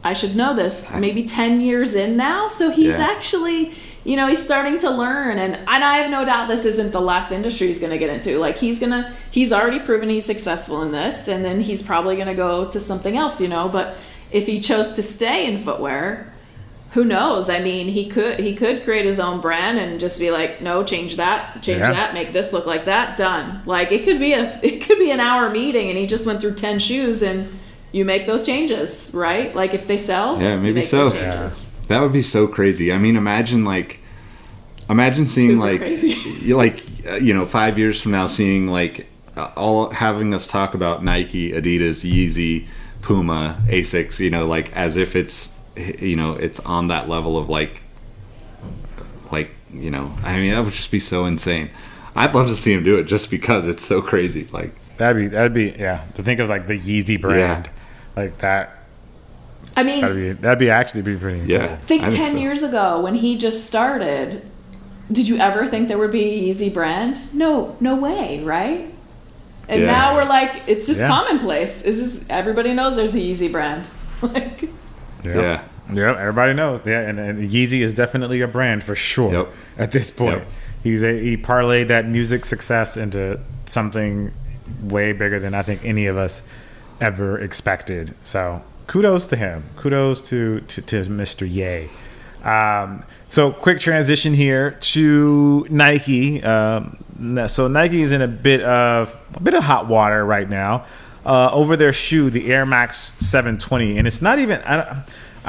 I should know this, maybe 10 years in now, so he's actually he's starting to learn, and I have no doubt this isn't the last industry he's going to get into. Like, he's already proven he's successful in this, and then he's probably going to go to something else, but if he chose to stay in footwear, who knows? I mean, he could create his own brand and just be like, no, change that, make this look like that, done. Like, it could be an hour meeting, and he just went through 10 shoes, and you make those changes, right? Like, if they sell, maybe so. That would be so crazy. I mean, imagine seeing super 5 years from now, seeing all having us talk about Nike, Adidas, Yeezy, PUMA, Asics, as if it's it's on that level of I mean, that would just be so insane. I'd love to see him do it just because it's so crazy. Like, that'd be to think of the YEEZY brand like that. I mean, that'd be actually pretty cool. Think 10 years ago when he just started, did you ever think there would be a YEEZY brand? No way, right? And now we're like, it's just commonplace. It's just, everybody knows there's a YEEZY brand. Everybody knows. And YEEZY is definitely a brand for sure at this point. He parlayed that music success into something way bigger than I think any of us ever expected. So kudos to him. Kudos to Mr. Ye. So quick transition here to Nike. So Nike is in a bit of hot water right now over their shoe, the Air Max 720, and it's not even. I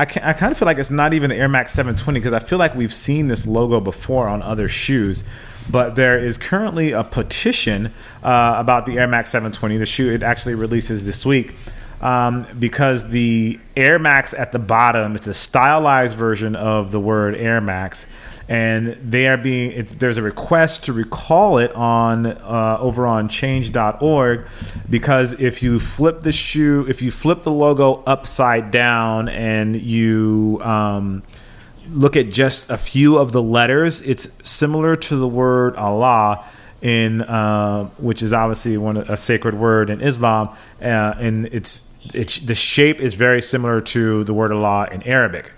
kind of feel like it's not even the Air Max 720, because I feel like we've seen this logo before on other shoes. But there is currently a petition about the Air Max 720, the shoe. It actually releases this week. Because the Air Max at the bottom, it's a stylized version of the word Air Max, and there's a request to recall it on over on change.org, because if you flip the logo upside down and you look at just a few of the letters, it's similar to the word Allah, which is obviously a sacred word in Islam, and the shape is very similar to the word Allah in Arabic.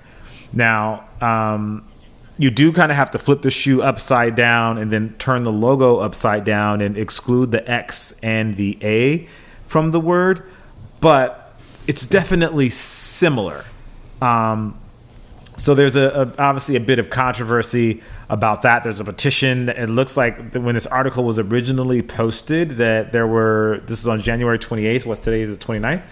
Now, you do kind of have to flip the shoe upside down and then turn the logo upside down and exclude the X and the A from the word, but it's definitely similar. So there's obviously a bit of controversy about that. There's a petition. It looks like when this article was originally posted that this is on January 28th. What's today? Is the 29th?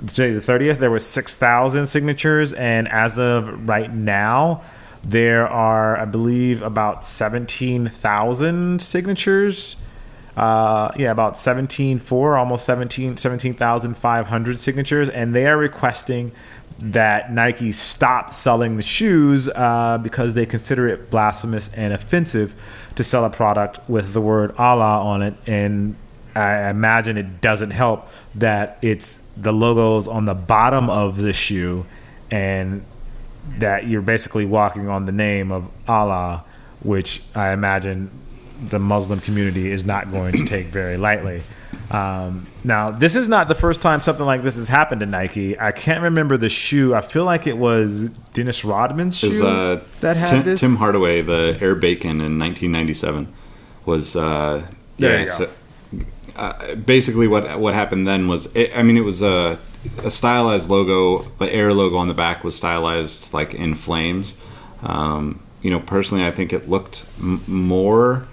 Today the 30th. There were 6,000 signatures. And as of right now, there are, I believe, about 17,000 signatures. About 17,500 signatures. And they are requesting that Nike stop selling the shoes because they consider it blasphemous and offensive to sell a product with the word Allah on it. And I imagine it doesn't help that it's the logos on the bottom of the shoe and that you're basically walking on the name of Allah, which I imagine the Muslim community is not going to take very lightly. Now, this is not the first time something like this has happened to Nike. I can't remember the shoe. I feel like it was Dennis Rodman's shoe that had this. Tim Hardaway, the Air Bakin in 1997 was. There you go. Basically, what happened then was, it was a stylized logo. The Air logo on the back was stylized like in flames. Personally, I think it looked more.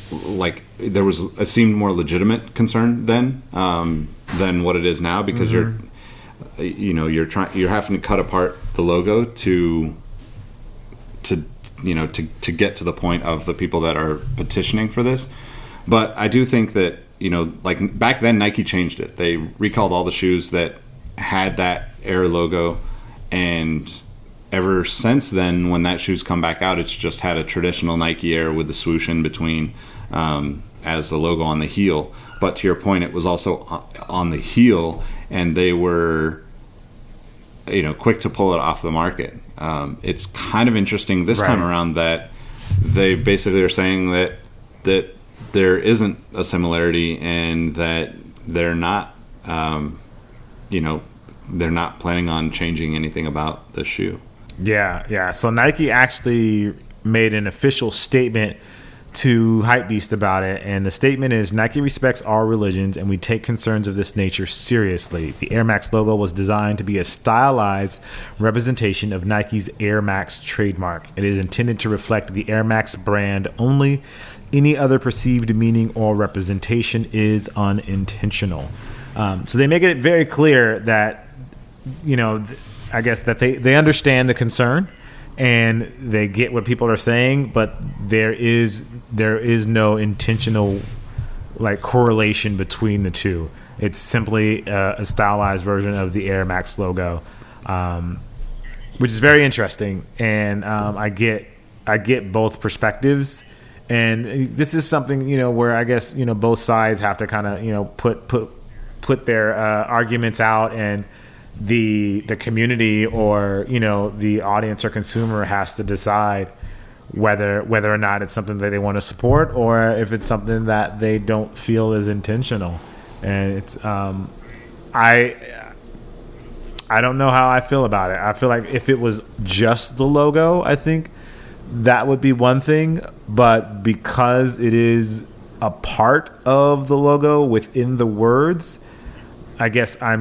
Like it seemed more legitimate concern then than what it is now, because you're having to cut apart the logo to get to the point of the people that are petitioning for this. But I do think that, like back then Nike changed it. They recalled all the shoes that had that Air logo, and ever since then, when that shoe's come back out, it's just had a traditional Nike Air with the swoosh in between as the logo on the heel. But to your point, it was also on the heel, and they were quick to pull it off the market. It's kind of interesting this time around that they basically are saying that there isn't a similarity, and that they're not they're not planning on changing anything about the shoe. Yeah. So Nike actually made an official statement to Hypebeast about it, and the statement is: Nike respects all religions, and we take concerns of this nature seriously. The Air Max logo was designed to be a stylized representation of Nike's Air Max trademark. It is intended to reflect the Air Max brand only. Any other perceived meaning or representation is unintentional. So they make it very clear that, I guess that they understand the concern and they get what people are saying, but there is no intentional correlation between the two. It's simply a stylized version of the Air Max logo, which is very interesting. And I get both perspectives. And this is something, where I guess, both sides have to kind of, put their arguments out, and the community or, the audience or consumer has to decide whether or not it's something that they want to support, or if it's something that they don't feel is intentional. And it's, I don't know how I feel about it. I feel like if it was just the logo, I think that would be one thing, but because it is a part of the logo within the words, I guess I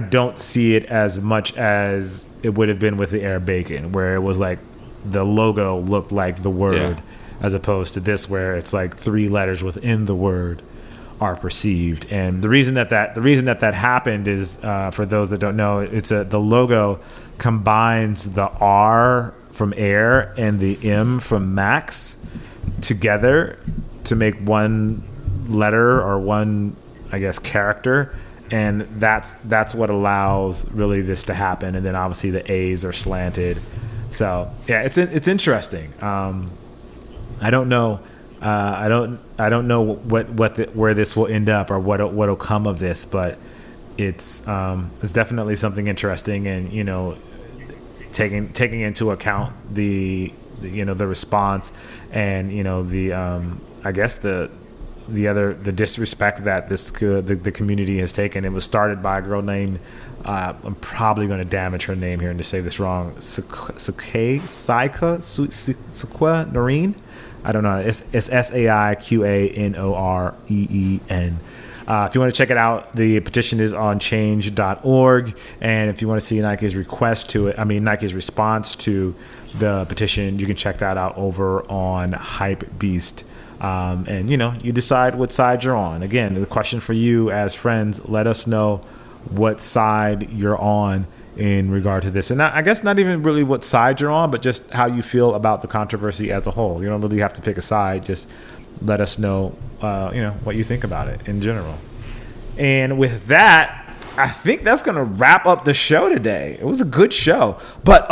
don't see it as much as it would have been with the Air Bakin, where it was like the logo looked like the word, as opposed to this, where it's like three letters within the word are perceived. And the reason that happened is, for those that don't know, the logo combines the R from Air and the M from Max together to make one letter or one, I guess, character, and that's what allows really this to happen. And then obviously the A's are slanted. So yeah, it's interesting. I don't know. I don't know where this will end up or what'll come of this, but it's definitely something interesting, and taking into account the response and I guess the disrespect that the community has taken. It was started by a girl named I'm probably going to damage her name here and to say this wrong, Saika Noreen. I don't know. It's SAIQANOREEN. If you want to check it out, the petition is on change.org. And if you want to see Nike's response to the petition, you can check that out over on Hypebeast. And you decide what side you're on. Again, the question for you as friends, let us know what side you're on in regard to this. And I guess not even really what side you're on, but just how you feel about the controversy as a whole. You don't really have to pick a side. Just let us know, what you think about it in general. And with that, I think that's going to wrap up the show today. It was a good show. But,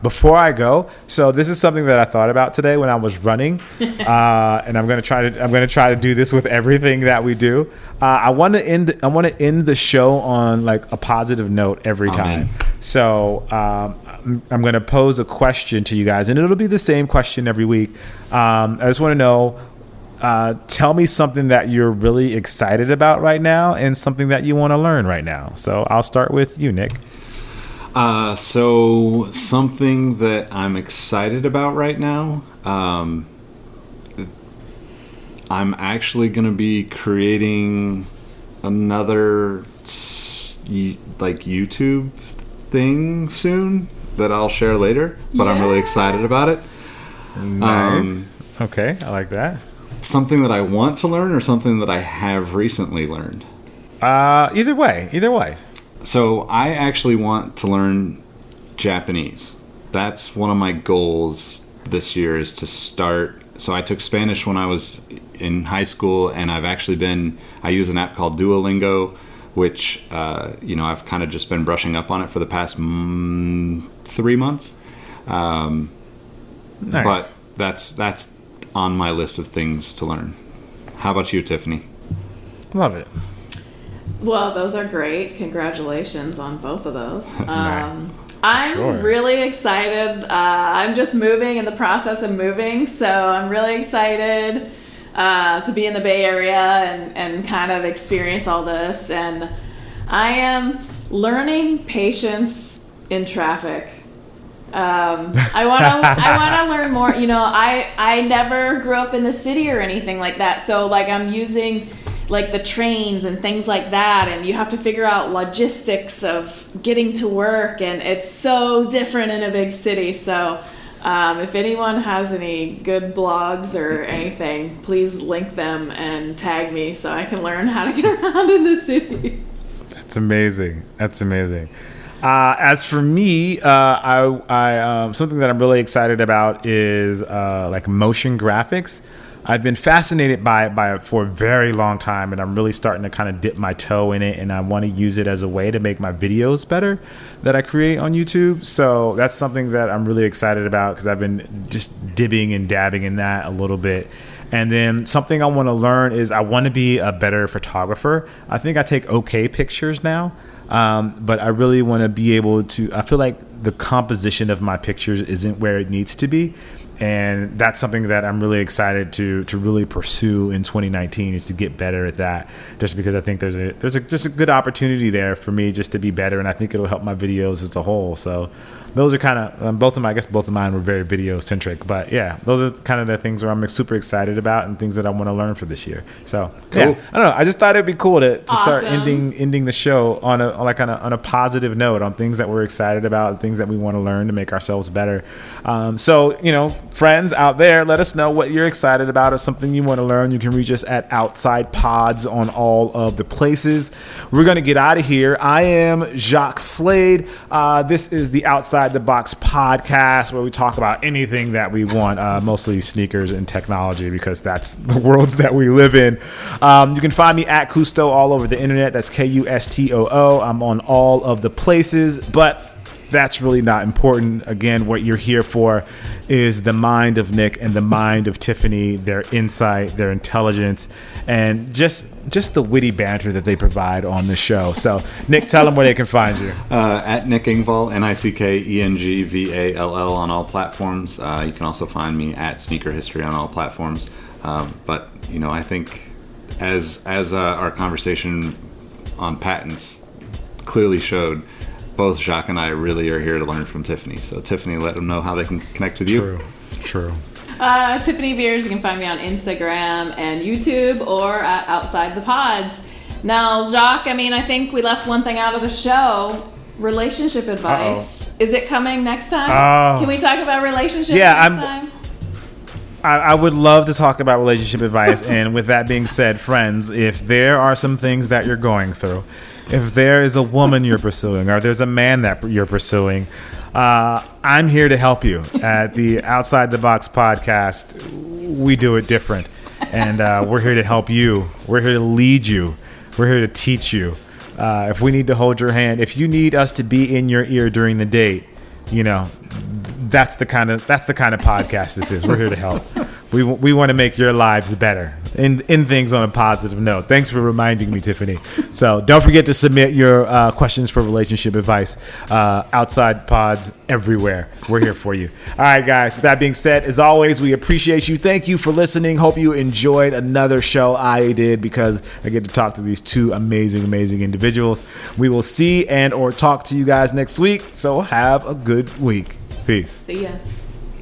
before I go, so this is something that I thought about today when I was running. And I'm going to try to do this with everything that we do. I want to end the show on like a positive note every time. So, I'm going to pose a question to you guys, and it'll be the same question every week. I just want to know, tell me something that you're really excited about right now and something that you want to learn right now. So I'll start with you, Nick. So something that I'm excited about right now, I'm actually going to be creating another YouTube thing soon that I'll share later, but I'm really excited about it. Nice. Okay, I like that. Something that I want to learn or something that I have recently learned? Either way. So I actually want to learn Japanese. That's one of my goals this year, is to start. So I took Spanish when I was in high school, and I use an app called Duolingo, which, I've kind of just been brushing up on it for the past 3 months. Nice. But that's on my list of things to learn. How about you, Tiffany? Love it. Well, those are great. Congratulations on both of those. Right. I'm really excited. I'm just in the process of moving, so I'm really excited to be in the Bay Area and kind of experience all this. And I am learning patience in traffic. I want to learn more. I never grew up in the city or anything like that. So like I'm using like the trains and things like that, and you have to figure out logistics of getting to work, and it's so different in a big city. So if anyone has any good blogs or anything, please link them and tag me so I can learn how to get around in the city. That's amazing. As for me, I something that I'm really excited about is like motion graphics. I've been fascinated by it for a very long time, and I'm really starting to kind of dip my toe in it, and I want to use it as a way to make my videos better that I create on YouTube. So that's something that I'm really excited about, because I've been just dibbing and dabbing in that a little bit. And then something I want to learn is I want to be a better photographer. I think I take okay pictures now. But I really want to be able to, I feel like the composition of my pictures isn't where it needs to be. And that's something that I'm really excited to really pursue in 2019, is to get better at that, just because I think there's just a good opportunity there for me just to be better. And I think it'll help my videos as a whole. So those are kind of both of mine were very video centric, but yeah, those are kind of the things where I'm super excited about and things that I want to learn for this year. So cool. Yeah, I don't know. I just thought it'd be cool to start ending the show on a positive note, on things that we're excited about, things that we want to learn to make ourselves better. So friends out there, let us know what you're excited about or something you want to learn. You can reach us at Outside Pods on all of the places. We're gonna get out of here. I am Jacques Slade. This is the Outside the Box podcast, where we talk about anything that we want, mostly sneakers and technology, because that's the worlds that we live in. You can find me at Cousteau all over the internet. That's Kustoo. I'm on all of the places, but that's really not important. Again, what you're here for is the mind of Nick and the mind of Tiffany, their insight, their intelligence, and just the witty banter that they provide on the show. So, Nick, tell them where they can find you. At Nick Engvall, NickEngvall on all platforms. You can also find me at Sneaker History on all platforms. But I think as our conversation on patents clearly showed, both Jacques and I really are here to learn from Tiffany. So Tiffany, let them know how they can connect with you. True. Tiffany Beers. You can find me on Instagram and YouTube or at Outside the Pods. Now, Jacques, I mean, I think we left one thing out of the show. Relationship advice. Uh-oh. Is it coming next time? Can we talk about relationships next time? I would love to talk about relationship advice. And with that being said, friends, if there are some things that you're going through, if there is a woman you're pursuing or there's a man that you're pursuing, I'm here to help you. At the Outside the Box podcast, we do it different. And we're here to help you. We're here to lead you. We're here to teach you. If we need to hold your hand, if you need us to be in your ear during the date, you know, that's the kind of podcast this is. We're here to help. We want to make your lives better in things on a positive note. Thanks for reminding me, Tiffany. So don't forget to submit your questions for relationship advice. Outside Pods everywhere. We're here for you. All right, guys. With that being said, as always, we appreciate you. Thank you for listening. Hope you enjoyed another show I did because I get to talk to these two amazing individuals. We will see and or talk to you guys next week. So have a good week. Peace. See ya.